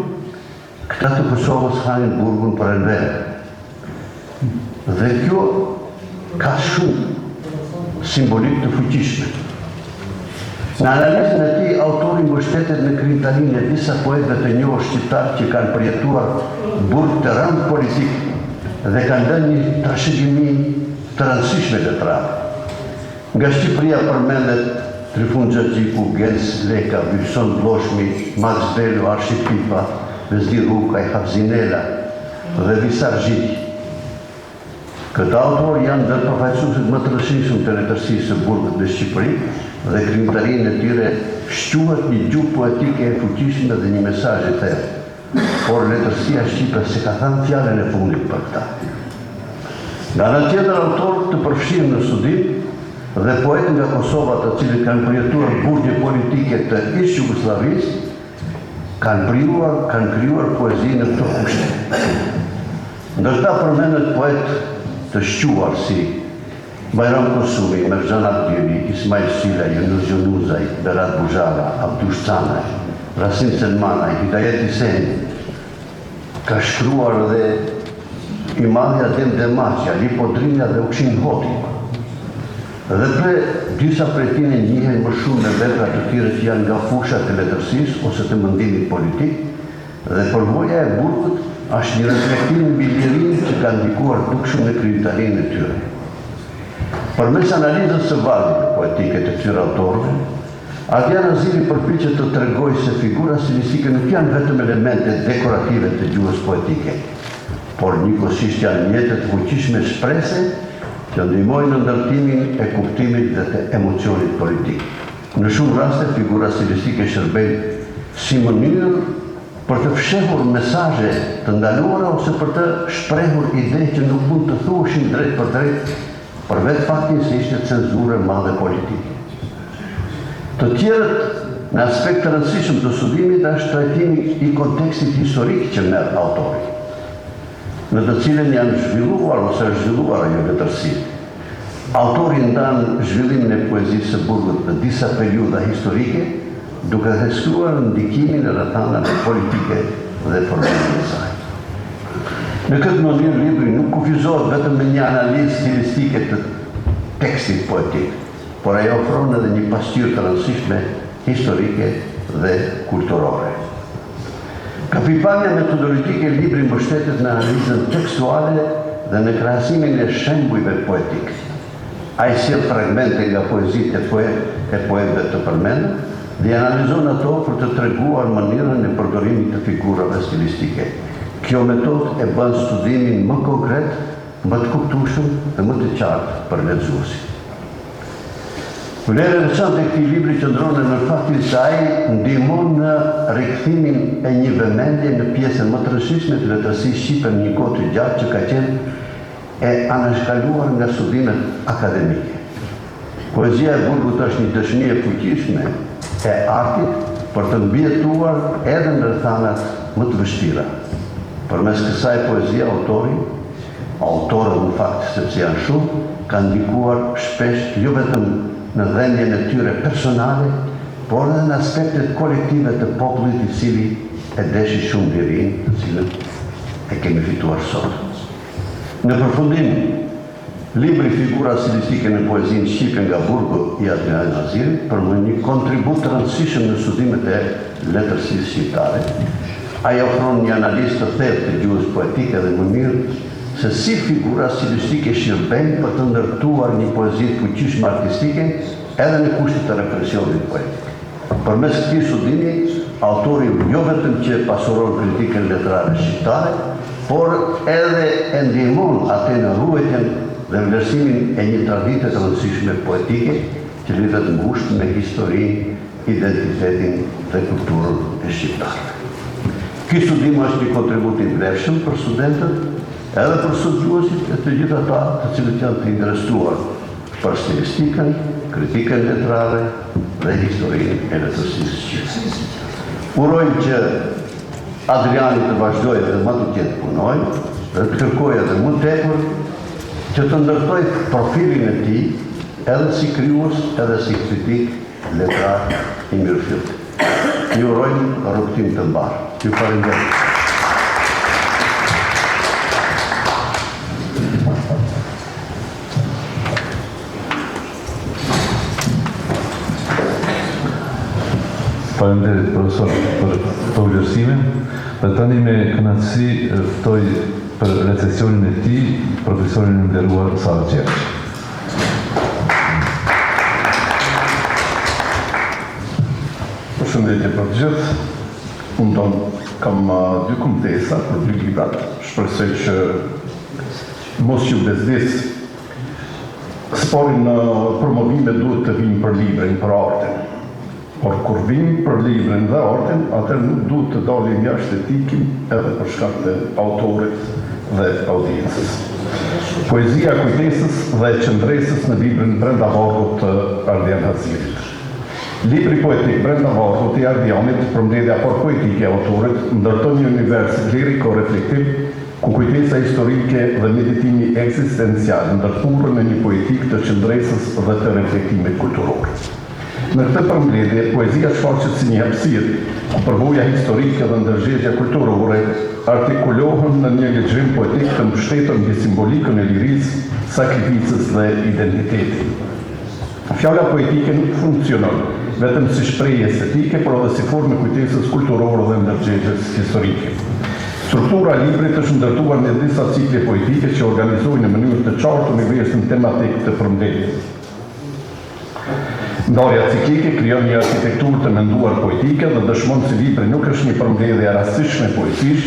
këta të Kosovës hanin Burgun për enver. Dhe kjo ka shumë simbolik të fuqishme. Në analizën e tij, autori mbështetet në krijtarinë e disa poetëve të njohur shqiptar që kanë përjetuar burg të rënd politik dhe kanë lënë një trashëgimi të rëndësishme letrare. Nga Shqipëria përmendet Trifun Xhaxhiku, Gens Leka, Wilson Vloshmi, Max Belo, Arshit Pipa, Vezdi Rukaj, Havzinela dhe Visar Zhiti. Këta autor janë dhe përfaqësuesit më të rëndësishëm të letërsisë së Burgut në Shqipëri dhe krijtarinë e tyre shquhet një gjuhë poetike e fuqishme dhe një mesazh i thellë. Por letërsia shqipe se ka thënë fjalën e fundit për këta. Nga ana tjetër, autorët të përfshirë në studim dhe poetë nga Kosova të cilët kanë përjetuar burgje politike të ish Jugosllavisë kanë krijuar poezi në këto kushte. Ndërsa përmendet poetë të shquar si Bajram Kosumi, Merxhan Abdili, Ismail Sila, Yunus Yunuzaj, Berat Buzhala, Abdush Canaj, Rasim Selmanaj, Hidayet Hiseni, ka shkruar dhe Imadja Dem Demaçja, Lipo Drinja dhe Ukshin Hoti. Dhe disa prej tyre njihen më shumë me vepra të tyre që janë nga fusha të letërsisë ose të mendimit politik, dhe përvoja e Burgut është një reflektim mbi lirinë që ka ndikuar dukshëm në krijtarinë e tyre. Përmes analizës së vargëve poetike të këtyre autorëve, Ardian Aziri përpiqet të tregojë se figura stilistike nuk janë vetëm elemente dekorative të gjuhës poetike, por njëkohësisht janë mjete të fuqishme shprese që ndihmojnë në ndërtimin e kuptimit dhe të emocionit politik. Në shumë raste, figura stilistike shërbejnë si mënyrë për të fshehur mesazhe të ndaluara ose për të shprehur ide që nuk mund të thuheshin drejt për drejt, për vetë faktin se ishte cenzurë e madhe politike. Të tjerët në aspekt të rëndësishëm të studimit është trajtimi i kontekstit historik që merr autori, në të cilën janë zhvilluar ose është zhvilluar ajo letërsi. Autori ndan zhvillimin e poezisë së burgut në disa periudha historike, duke theksuar ndikimin e rrethanave politike dhe formimin e saj. Në këtë mënyrë, libri nuk kufizohet vetëm me një analizë stilistike të tekstit poetik, por ajo ofron edhe një pasqyrë të rëndësishme historike dhe kulturore. Kapitullimi metodologjik e librit mbështetet në analizën tekstuale dhe në krahasimin e shembujve poetik. Ai sjell fragmente nga poezitë e poetëve të përmendur dhe analizon ato për të treguar mënyrën e përdorimit të figurave stilistike. Kjo metodë e bën studimin më konkret, më të kuptueshëm dhe më të qartë për lexuesin. Vlera e veçantë e këtij libri qëndron në faktin se ai ndihmon në rikthimin e një vëmendje në pjesën më të rëndësishme të letërsisë shqipe në një kohë të gjatë që ka qenë e anashkaluar nga studimet akademike. Poezia e burgut është një dëshmi e fuqishme e artit për të mbijetuar edhe në rrethanat më të vështira. Përmes kësaj poezie autorët në fakt sepse janë shumë, kanë ndikuar shpesh jo vetëm në dhënien e tyre personale, por edhe në aspektet kolektive të popullit i cili e deshi shumë lirinë, të cilën e kemi fituar sot. Në përfundim, libri Figura stilistike në poezinë shqipe nga burgu i Adrian Nazirit përmban një kontribut të rëndësishëm në studimet e letërsisë shqiptare. Ai ofron një analizë të thellë të gjuhës poetike dhe mënyrë se si figura stilistike shërben për të ndërtuar një poezi të fuqishme artistike edhe në kushtet të represionit poetik. Përmes këtij studimi, autori jo vetëm që pasuron kritikën letrare shqiptare, por edhe e ndihmon atë në ruajtjen dhe vlerësimin e një tradite të rëndësishme poetike që lidhet ngushtë me historinë, identitetin dhe kulturën e shqiptarëve. Ky studim është një kontribut i vlefshëm për studentët, edhe për studiuesit e të gjithë ata të cilët janë të interesuar për stilistikën, kritikën letrare dhe historinë e letërsisë shqipe. Urojmë që Adriani të vazhdojë dhe më të tjetë punoj, dhe të kërkojë edhe më tepër që të ndërtoj profilin e tij edhe si krijues edhe si kritik letrar i mirëfillt. Ju urojmë rrugtim të mbarë. Ju falenderoj. Faleminderit profesor për këto vlerësime. Dhe tani me kënaqësi ftoj për recesionin e tij profesorin e nderuar Sava Qerçi. Përshëndetje për të gjithë. Unë kam dy kumtesa për dy librat. Shpresoj që mos ju bezdis. Sporin në promovime duhet të vinë për librin, për artin. Por kur vinë për librin dhe artin, atër nuk duhet të dalim jashtë etikin edhe për shkak të autorit dhe audiencës. Poezia kujtesës dhe qëndresës në librin Brenda Vargut të Ardian Nazirit. Libri poetik Brenda Vargut i Ardianit, përmbledhja poetike e autorit, ndërton një univers liriko-reflektiv ku kujtesa historike dhe meditimi eksistencial ndërthurën në një poetik të qëndresës dhe të reflektimit kulturor. Në këtë përmbledhje, poezia shfaqet si një hapësirë ku përvoja historike dhe ndërgjegjja kulturore artikulohen në një lexim poetik të mbështetur mbi simbolikën e lirisë, sakrificës dhe identitetit. Fjala poetike nuk funksionon vetëm si shprehje estetike, por edhe si formë kujtesës kulturore dhe ndërgjegjës historike. Struktura e librit është ndërtuar në disa cikle poetike që organizojnë në mënyrë të qartë universin tematik të përmbledhjes. Ndarja ciklike krijon një arkitekturë të menduar poetike dhe dëshmon se libri nuk është një përmbledhje e rastishme poezish,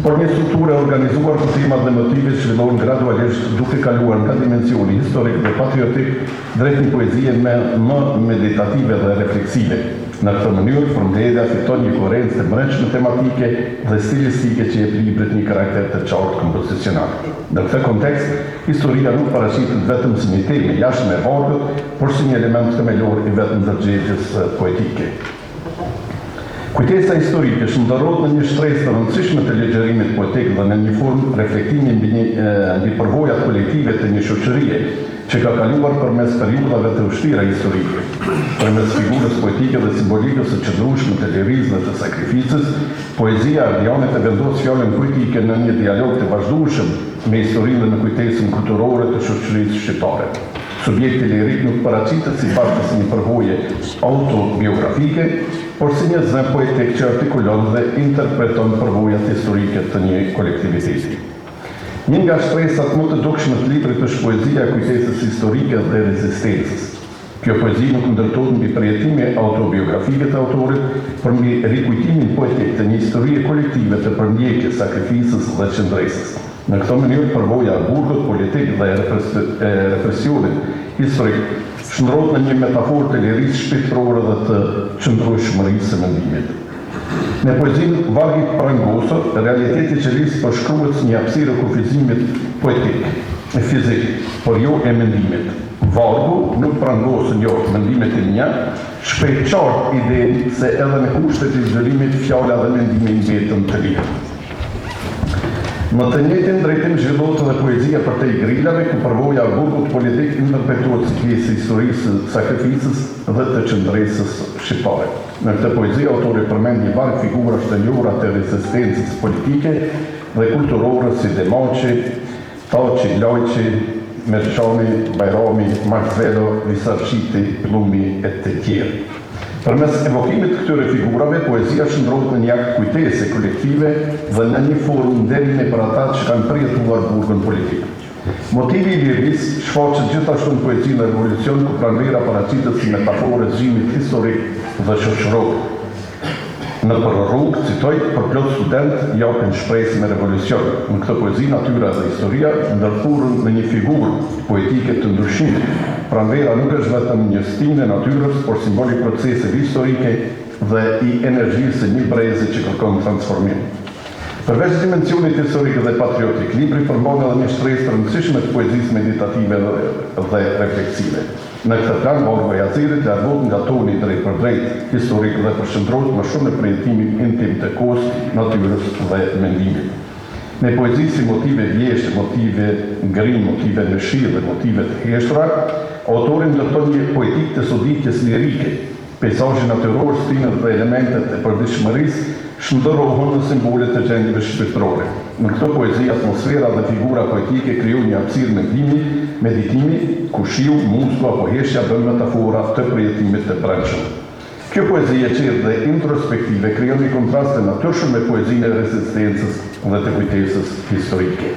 por një strukturë e organizuar për temat dhe motivet zhvillohen gradualisht duke kaluar nga dimensioni historik dhe patriotik drejt një poezie më meditative dhe refleksive. Në këtë mënyrë, përmbledhja fiton një koherencë të brendshme tematike dhe stilistike që jep librit një karakter të qartë kompozicional. Në këtë kontekst, historia nuk paraqiten vetëm si një temë jashtëm e vargët, por si një element themelor i vetëm ndërgjegjës poetike. Kujtesa historike shndërrohet në një shtresë të rëndësishme të legjerimit poetik dhe në një formë reflektimi mbi përvojat kolektive të një shoqërie që ka kaluar përmes periudhave të vështira historike. Përmes figurës poetike dhe simbolikës së qëndrueshme të lirisë dhe të sakrificës, poezia Ardianit e vendos fjalën poetike në një dialog të vazhdueshëm me historinë dhe në kujtesën kulturore të shoqërisë shqiptare. Subjekti lirik nuk paraqitet si parte si një përvojë autobiografike, por si një zëm poetik që artikulon dhe interpreton përvojat historike të një kolektiviteti. Një nga shtresat më të dukshme të librit është poezia e kujtesës historike dhe rezistencës. Kjo poezi nuk ndërtohet mbi përjetime autobiografike të autorit, por mbi rikujtimin poetik të një historie kolektive të përmbjekjes, sakrificës dhe qëndresës. Në këtë mënyrë, përvoja e burgut politik dhe represionit historik shndrohet në një metaforë të lirisë shpirtërore dhe të qëndrueshmërisë së mendimit. Në poezinë Vargit Prangosur, realiteti që lisë përshkruhet si një hapësirë e kufizimit poetik, e fizik, por jo e mendimit. Vargu nuk prangosën jo mendimet e mia, shpreh qartë idenë se edhe në kushtet e izolimit fjala dhe mendimi mbetën të lirë. Në të njëjtin drejtim zhvillohet edhe poezia për te i grillave, ku përvoja e burgut politik interpretohet si pjesë e historisë së sakrificës dhe të qëndresës shqiptare. Në këtë poezi autori përmend një varg figurash të njohura të rezistencës politike dhe kulturore si Demaçi, Taçi, Lajçi, Merçani, Bajrami, Marcelo, Visarçiti, Plumi e të tjerë. Përmes evokimit të këtyre figurave, poezia shndrohet në një akt kujtese kolektive dhe në një formë nderimi për ata që kanë përjetuar burgun politik. Motivi i lirisë shfaqet gjithashtu në poezinë e revolucion, ku pranvera paraqitet si metaforë e zgjimit historik dhe shoqëror. Në për rrugë, citoj, për plot student japin shpresë me revolucion. Në këtë poezi, natyra dhe historia ndërthurën në një figurë poetike të ndryshimit. Pranvera nuk është vetëm një stim e natyrës, por simbol i proceseve historike dhe i energjisë së një brezi që kërkon transformim. Përveç dimensionit historik dhe patriotik, libri përmban edhe një shtresë të rëndësishme të poezisë meditative dhe refleksive. Në këtë plan, Vargu i Azirit largohet nga toni drejt për drejt historik dhe përshëndrohet më shumë në përjetimin intim të kohës, natyrës dhe mendimit. Në poezi si motive vjeshtë, motive ngrim, motive mëshirë dhe motive të heshtura, autorin ndërton një poetik të soditjes lirike. Peizazhi natyror, stinët dhe elementet e përditshmërisë shndërrohen në simbolet të gjendjeve shpirtërore. Në këtë poezi, atmosfera dhe figura poetike krijojnë një hapësirë mendimi, meditimi, ku shiu, muzika apo heshja bën metafora të përjetimit të brendshëm. Kjo poezi e qetë dhe introspektive krijon një kontrast të natyrshëm me poezinë e rezistencës dhe të kujtesës historike.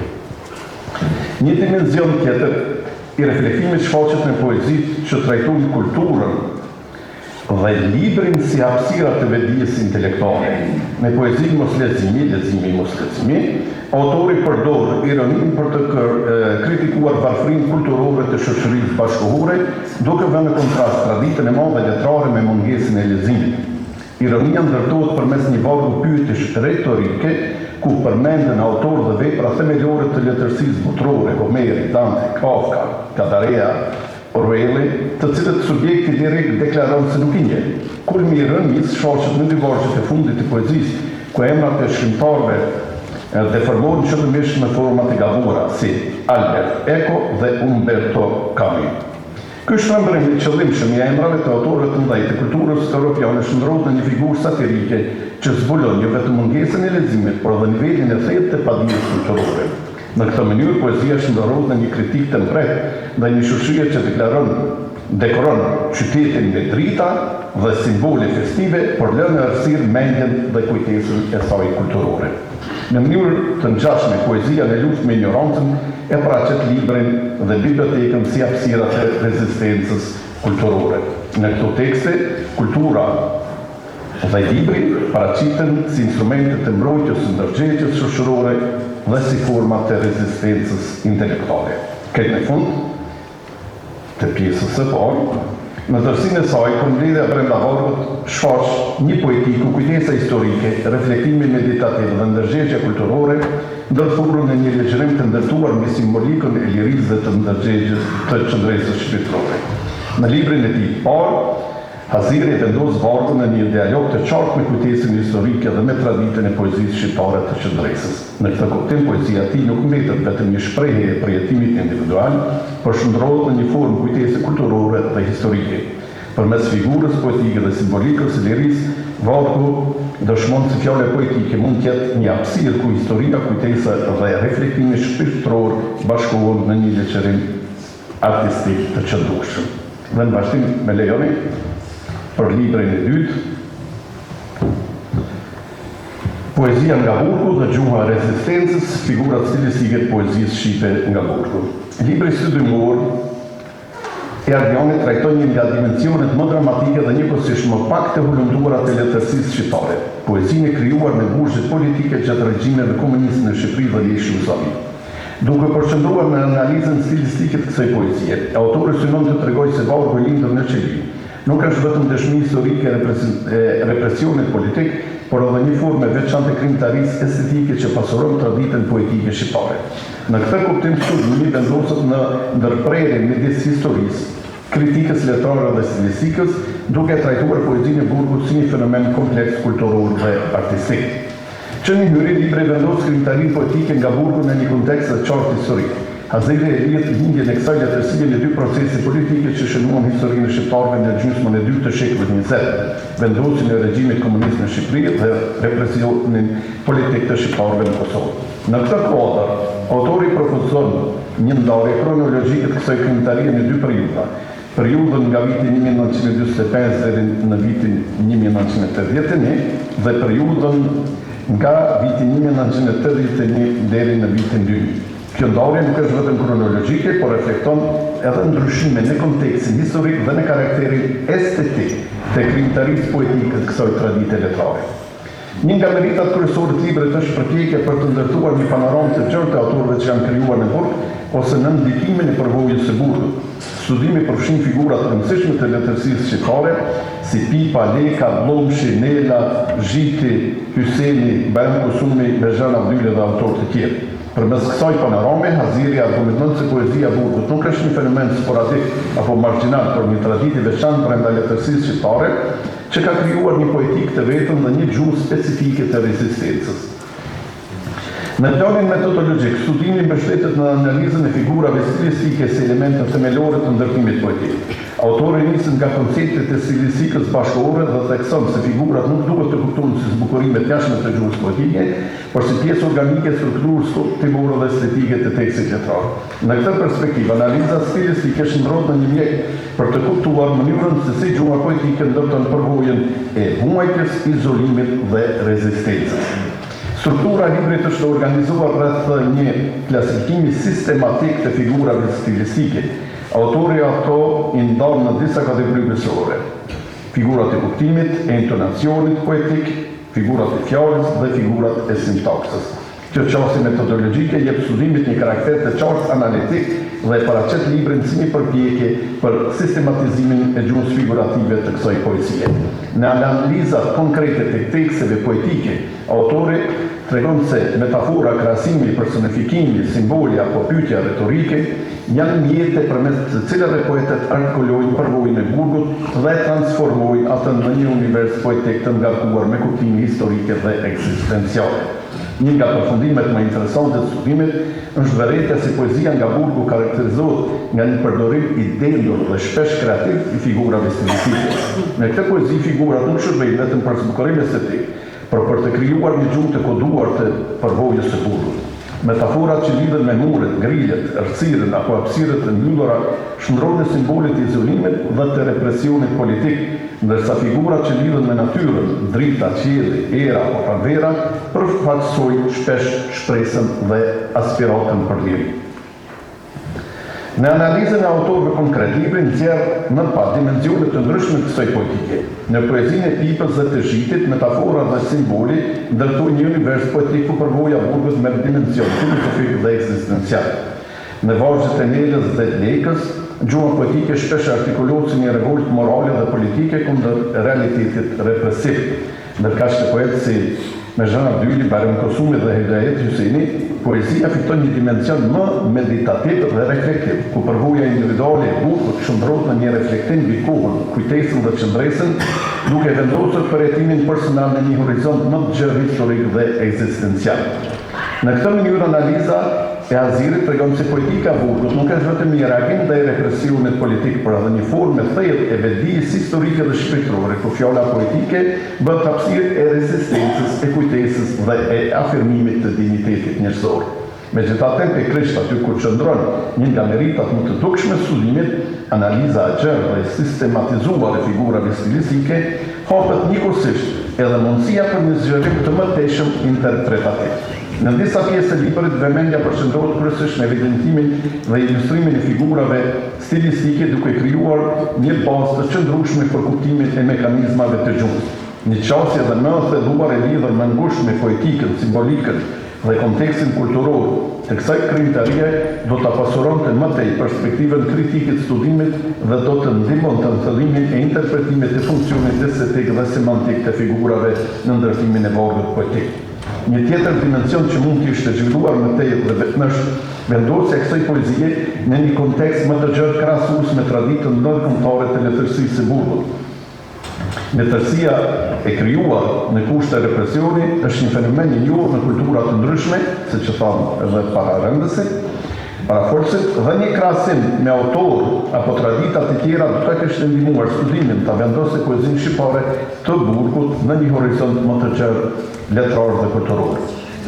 Një dimension tjetër i reflektimit shfaqet në poezitë që trajtojnë kulturën dhe librin si hapësira të vetdijes intelektuale. Në poezinë Mos leximi, leximi mos leximi, autori përdor ironinë për të kritikuar varfrinë kulturore të shoqërisë bashkëkohore, duke vënë në kontrast traditën e madhe letrare me mungesën e leximit. Ironia ndërtohet përmes një vargu pyetësh retorike, ku përmenden autorë dhe vepra themelore të letërsisë botërore, Homeri, Dante, Kafka, Kadarea, Orwelli, të cilët subjekti lirik deklaron se nuk i njeh. Kulmi i ironisë shfaqet në dy vargjet e fundit të poezisë, ku emrat e shkrimtarëve deformohen qëllimisht në forma të gabuara, si Albert Eco dhe Umberto Camus. Ky shtrembrim i qëllimshëm i emrave të autorëve të mëdhenj të kulturës europiane shndrohet në një figurë satirike që zbulon jo vetëm mungesën e leximit, por edhe nivelin e thellë të padijes kulturore. Në këtë mënyrë, poezia shndërrohet në një kritik të mpret dhe një shoqërie që dekoron qytetin me drita dhe simbole festive, por lën në errësirë mendjen dhe kujtesën e saj kulturore. Në mënyrë të ngjashme, poezia në luftë me ignorancën e paraqet librin dhe bibliotekën si hapësira të rezistencës kulturore. Në këto tekste, kultura Dhe libri paraqiten si instrumente të mbrojtjes së ndërgjegjës shoqërore dhe si forma të rezistencës intelektuale. Këtë në fund të pjesës së parë, në tërsinë e saj, përmbledhja brenda vargut shfaq një poetiku, kujtesa historike, reflektimi meditativ dhe ndërgjegjja kulturore, ndërthurur në një legjërim të ndërtuar me simbolikën e lirisë dhe të ndërgjegjës të qendresës shpirtërore. Në librin e tij parë, Haziri vendos vargun në një dialog të qartë me kujtesën historike dhe me traditën e poezisë shqiptare të qendresës. Në këtë kuptim, poezia e tij nuk mbetet vetëm një shprehje e përjetimit individual, por shndrohet në një formë kujtese kulturore dhe historike. Përmes figurës poetike dhe simbolikës së lirisë, vargu dëshmon se fjalë poetike mund të jetë një hapësirë ku historia, kujtesa dhe reflektimi shpirtëror bashkohen në një legjërim artistik të qëndrueshëm. Dhe në vazhdim me lejoni për librin e dytë, Poezia nga burgu dhe gjuha e rezistencës, figurat stilistike të poezisë shqipe nga burgu. Libri studimor e Ardianit trajton një nga dimensionet më dramatike dhe njëkohësisht më pak të hulumtuara të letërsisë shqiptare. Poezinë e krijuar në burgjet politike gjatë regjimeve komuniste në Shqipëri dhe Lish Yugosllavi. Duke përqendruar në analizën stilistike të kësaj poezie, autori synon të tregojë se vargu i lindur në Çeli nuk është vetëm dëshmi historike e represionit politik, por edhe një formë veçantë krijimtarisë estetike që pasuron traditën poetike shqiptare. Në këtë kuptim, studimi vendoset në ndërprerjen midis historisë, kritikës letrore dhe stilistikës, duke trajtuar poezinë e burgut si një fenomen kompleks kulturor dhe artistik. Që një hyri libri vendos krijimtarinë poetike nga burgu në një kontekst të qartë historik. Haziri e lidh lindjen e kësaj letërsie në dy procese politike që shënuan historinë e shqiptarëve në gjysmën e dytë të shekullit 20, vendosjen e regjimit komunist në Shqipëri dhe represionin politik të shqiptarëve në Kosovë. Në këtë kuadër, autori propozon një ndarje kronologjike të kësaj krijimtarie në dy periudha. Periudhën nga viti 1945 deri në vitin 1981 dhe periudhën nga viti 1981 deri në vitin 2000. Kjo ndarje nuk është vetëm kronologjike, por reflekton edhe ndryshime në kontekstin historik dhe në karakterin estetik të krijimtarisë poetike të kësaj tradite letrare. Një nga meritat kryesore të librit është përpjekja për të ndërtuar një panoramë të gjerë të autorëve që janë krijuar në burg ose në ndikimin e përvojës së burgut. Studimi përfshin figura të rëndësishme të letërsisë shqiptare, si Pipa, Leka, Llomshi, Nela, Zhiti, Hyseni, Bayram Kusumi, Bezhan Abdyli dhe autorë të tjerë. Përmes kësaj panorame, Haziri argumenton se poezia e burgut nuk është një fenomen sporadik apo marginal, por një traditë e veçantë brenda letërsisë shqiptare, që ka krijuar një poetikë të vetëm dhe një gjuhë specifike të rezistencës. Në planin metodologjik, studimi mbështetet në analizën e figurave stilistike si elemente themelore të ndërtimit poetik. Autori nisën nga konceptet e stilistikës bashkëore dhe thekson se figurat nuk duhet të kuptohen si zbukurime të jashtme të gjuhës poetike, por si pjesë organike strukturës timore dhe estetike të tekstit letrar. Në këtë perspektivë, analiza stilistike shndrohet në një mjek për të kuptuar mënyrën se si gjuha poetike ndërton përvojën e humbjes, izolimit dhe rezistencës. Struktura e librit është organizuar rreth një klasifikimi sistematik të figurave stilistike. Autori ato i ndan në disa kategori kryesore: figurat e kuptimit, e intonacionit poetik, figurat e fjalës dhe figurat e sintaksës. Kjo çështje metodologjike jep studimit një karakter të qartë analitik dhe paraqet librin si një përpjekje për sistematizimin e gjuhës figurative të kësaj poezie. Në analizat konkrete të teksteve poetike, autori tregon se metafora, krahasimi, personifikimi, simboli apo pyetja retorike janë mjete përmes të cilave poetët artikulojnë përvojën e burgut dhe transformojnë atë në një univers poetik të ngarkuar me kuptime historike dhe ekzistenciale. Një nga përfundimet më interesante të studimit është vërejtja se poezia nga burgu karakterizohet nga një përdorim i dendur dhe shpesh kreativ i figurave stilistike. Në këtë poezi figurat nuk shërbejnë vetëm për zbukurim estetik, por për të krijuar një gjuhë të koduar të përvojës së burgut. Metaforat që lidhen me muret, grillet, errësirën apo hapësirët të mbyllura shndrojnë simbolet e izolimit dhe të represionit politik, ndërsa figurat që lidhen me natyrën, drita, qielli, era apo pranvera, përfaqësojnë shpesh shpresën dhe aspiratën për liri. Në analizën e autorëve konkret, libri nxjerr në pa dimensione të ndryshme të kësaj poetike. Në poezinë e pipës dhe të zhitit, metafora dhe simboli ndërtojnë një univers poetik ku përvoja burgut me dimension filozofik dhe ekzistencial. Në vargjet e Nelës dhe Lekës, gjuha poetike shpesh artikulohet si një revolt morale dhe politike kundër realitetit represiv. Ndërkaq të poetë si Mirxhan Abdyli, Bayram Kosumi dhe Hidayet Hyseni, poezia fiton një dimension më meditativ dhe reflektiv, ku përvoja individuale e burgut qëndrohet në një reflektim mbi kohën, kujtesën dhe qëndresën, duke vendosur përjetimin personal në një horizont më të gjerë historik dhe ekzistencial. Në këtë mënyrë analiza e Azirit tregon se poetika e burgut nuk është vetëm një reagim ndaj represionit politik, por edhe një formë e thellë e vetdijes historike dhe shpirtërore, ku fjala poetike bëhet hapësirë e rezistencës, e kujtesës dhe e afirmimit të dinjitetit njerëzor. Megjithatë, pikërisht aty kur qëndron një nga meritat më të dukshme studimit, analiza e gjerë dhe sistematizuar e figurave stilistike, hapet njëkohësisht edhe mundësia për një zgjerim të mëtejshëm interpretativ. Në disa pjesë të librit vëmendja përqendrohet kryesisht në evidentimin dhe ilustrimin e figurave stilistike, duke krijuar një bazë të qëndrueshme për kuptimin e mekanizmave të gjuhës. Një qasje dhe më e thelluar e lidhur më ngushtë me poetikën, simbolikën dhe kontekstin kulturor të kësaj krijimtarie do ta pasuronte më tej perspektivën kritike të studimit dhe do të ndihmonte në thellimin e interpretimit të funksionit estetik dhe semantik të figurave në ndërtimin e vargut poetik. Një tjetër dimension që mund të ishte zhvilluar më tej dhe vetëm vendosja e kësaj poezie në një kontekst më të gjatë krahasues me traditën ndërkombëtare të letërsisë së burgut. Letërsia e krijuar në kushte represioni është një fenomen i njohur në kultura të ndryshme, siç e thamë edhe pararendësit, parafolësit, dhe një krahasim me autor apo tradita të tjera do të kishte ndihmuar studimin ta vendosë poezinë shqiptare të burgut në një horizont më të gjerë letrar dhe kulturor.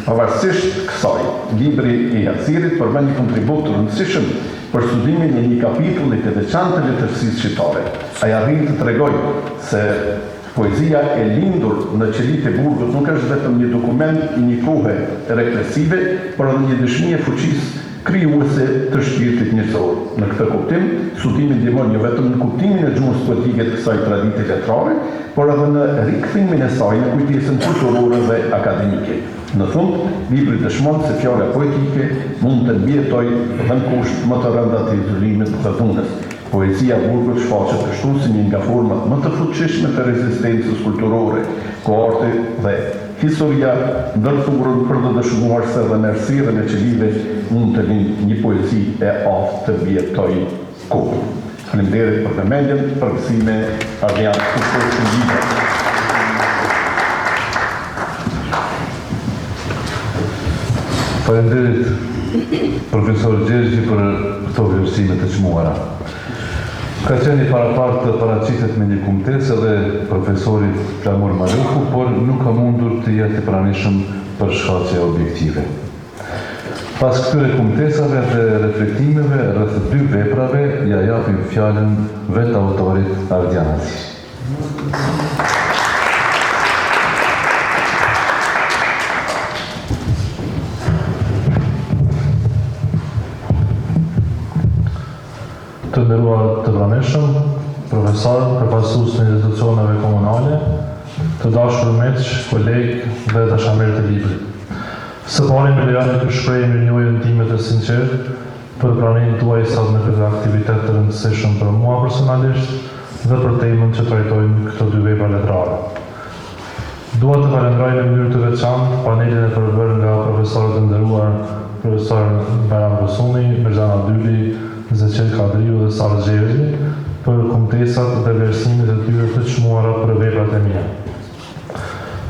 Pavarësisht kësaj, libri i Azirit përmend një kontribut të rëndësishëm për studimin e një kapitulli të veçantë të letërsisë shqiptare. Ai arrin të tregojë se poezia e lindur në qelitë e burgut nuk është vetëm një dokument i një kohe represive, por edhe një dëshmi e fuqisë krijuese të shpirtit njerëzor. Në këtë kuptim, studimi ndihmon jo vetëm në kuptimin e gjuhës poetike të kësaj tradite letrare, por edhe në rikthimin e saj në kujtesën kulturore dhe akademike. Në fund, libri dëshmon se fjala poetike mund të mbijetojë dhe në kusht më të rënda të izolimit dhe dhunës. Poezia e burgut shfaqet kështu si një nga format më të fuqishme të rezistencës kulturore, ku arti dhe historia ndërthurën për të dëshmuar se dhe në errësirën e qelive mund të lind një poezi e aftë të mbijetojë kohën. Faleminderit për vëmendjen, përgësime Adrian Kushtoshvili. Faleminderit profesor Gjergji për këto vlerësime të çmuara. Ka qenë parapart të paraqitet me një kumtesë edhe profesori Flamur Maluku, por nuk ka mundur të jetë i pranishëm për shkaqe objektive. Pas këtyre kumtesave dhe reflektimeve rreth dy veprave, ja japim fjalën vetë autorit Ardian Aziri. Të nderuar të pranishëm, profesor, përfaqësues të institucioneve komunale, të dashur miq, kolegë dhe dashamirë të librit. Së pari me lejoni të shpreh mirënjohjen time të sinqertë për pranimin tuaj sot në këtë aktivitet të rëndësishëm për mua personalisht dhe për temën që trajtojnë këto dy vepra letrare. Dua të falenderoj në mënyrë të veçantë panelin e përbërë nga profesorët e nderuar profesor Bayram Kosumi, Mirxhan Abdyli, Zeqel Kadriu dhe Sar Gjergji për kumtesat dhe vlerësimet e tyre të çmuara për veprat e mia.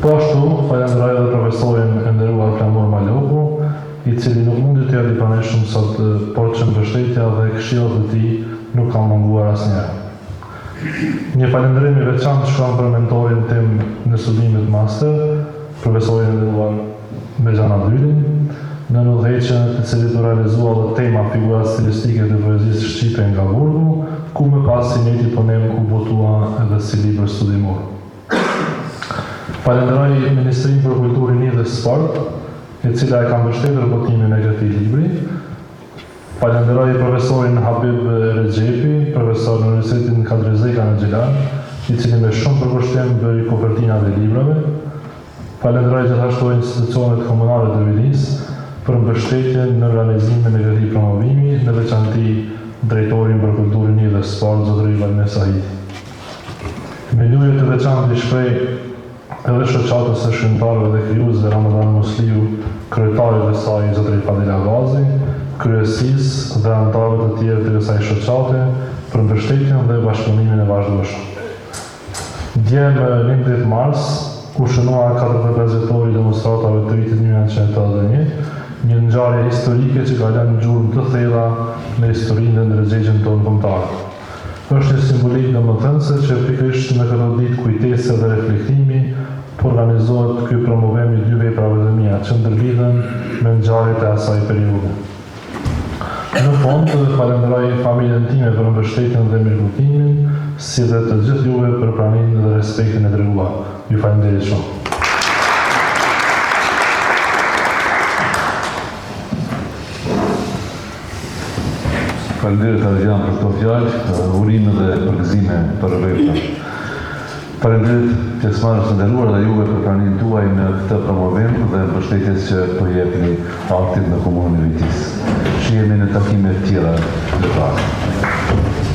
Po ashtu, falenderoj edhe profesorin e nderuar Flamur Maluku, i cili nuk mundi të jetë i pranishëm sot, por që mbështetja dhe këshillat e tij nuk kanë munguar asnjëherë. Një falënderim i veçantë shkon për mentorin tim në studimet master, profesorin e nderuar Mirxhan Abdylin, në udhëheqjen e cilit u realizua dhe tema figurat stilistike të poezisë shqipe nga burgu, ku më pas si njëti punim u botua edhe si libër studimor. Falenderoj Ministrinë për Kulturën dhe Sport, e cila e ka mbështetur botimin e këtij libri. Falenderoj profesorin Habib Rexhepi, profesor në Universitetin Kadrizeka në Gjilan, i cili me shumë përkushtim bëri kopertinat e librave. Falenderoj gjithashtu institucionet komunale të Vilis për mbështetjen në realizimin e këtij promovimi, në veçanti drejtorin për kulturën dhe sport, zotëri Valme Sahiti. Me lutje të veçantë i shpreh edhe shoqatës së shkrimtarëve dhe krijuesve Ramadan Musliu, kryetarit të saj zotëri Fadil Agazi, kryesisë dhe anëtarëve të tjerë të kësaj shoqate për mbështetjen dhe bashkëpunimin e vazhdueshëm. Dje më 11 mars u shënua 45 vjetori demonstratave të vitit 1981, një ngjarje historike që ka lënë gjurmë të thella në historinë dhe në rrezikën tonë kombëtare. Është një simbolik domethënëse që pikërisht në këtë ditë kujtese dhe reflektimi organizohet ky promovim i dy veprave të mia që ndërlidhen me ngjarjet e asaj periudhe. Në fund, falenderoj familjen time për mbështetjen dhe mirëkuptimin, si dhe të gjithë juve për pranimin dhe respektin e treguar. Ju falenderoj shumë. Falenderit Arjan për këto fjalë, urime dhe përgëzime për vepra. Falenderit pjesëmarrës të nderuar dhe juve për pranimin tuaj në këtë promovim dhe mbështetjes që po jepni artit në komunën e Vitis. Shihemi në takime të tjera të parë.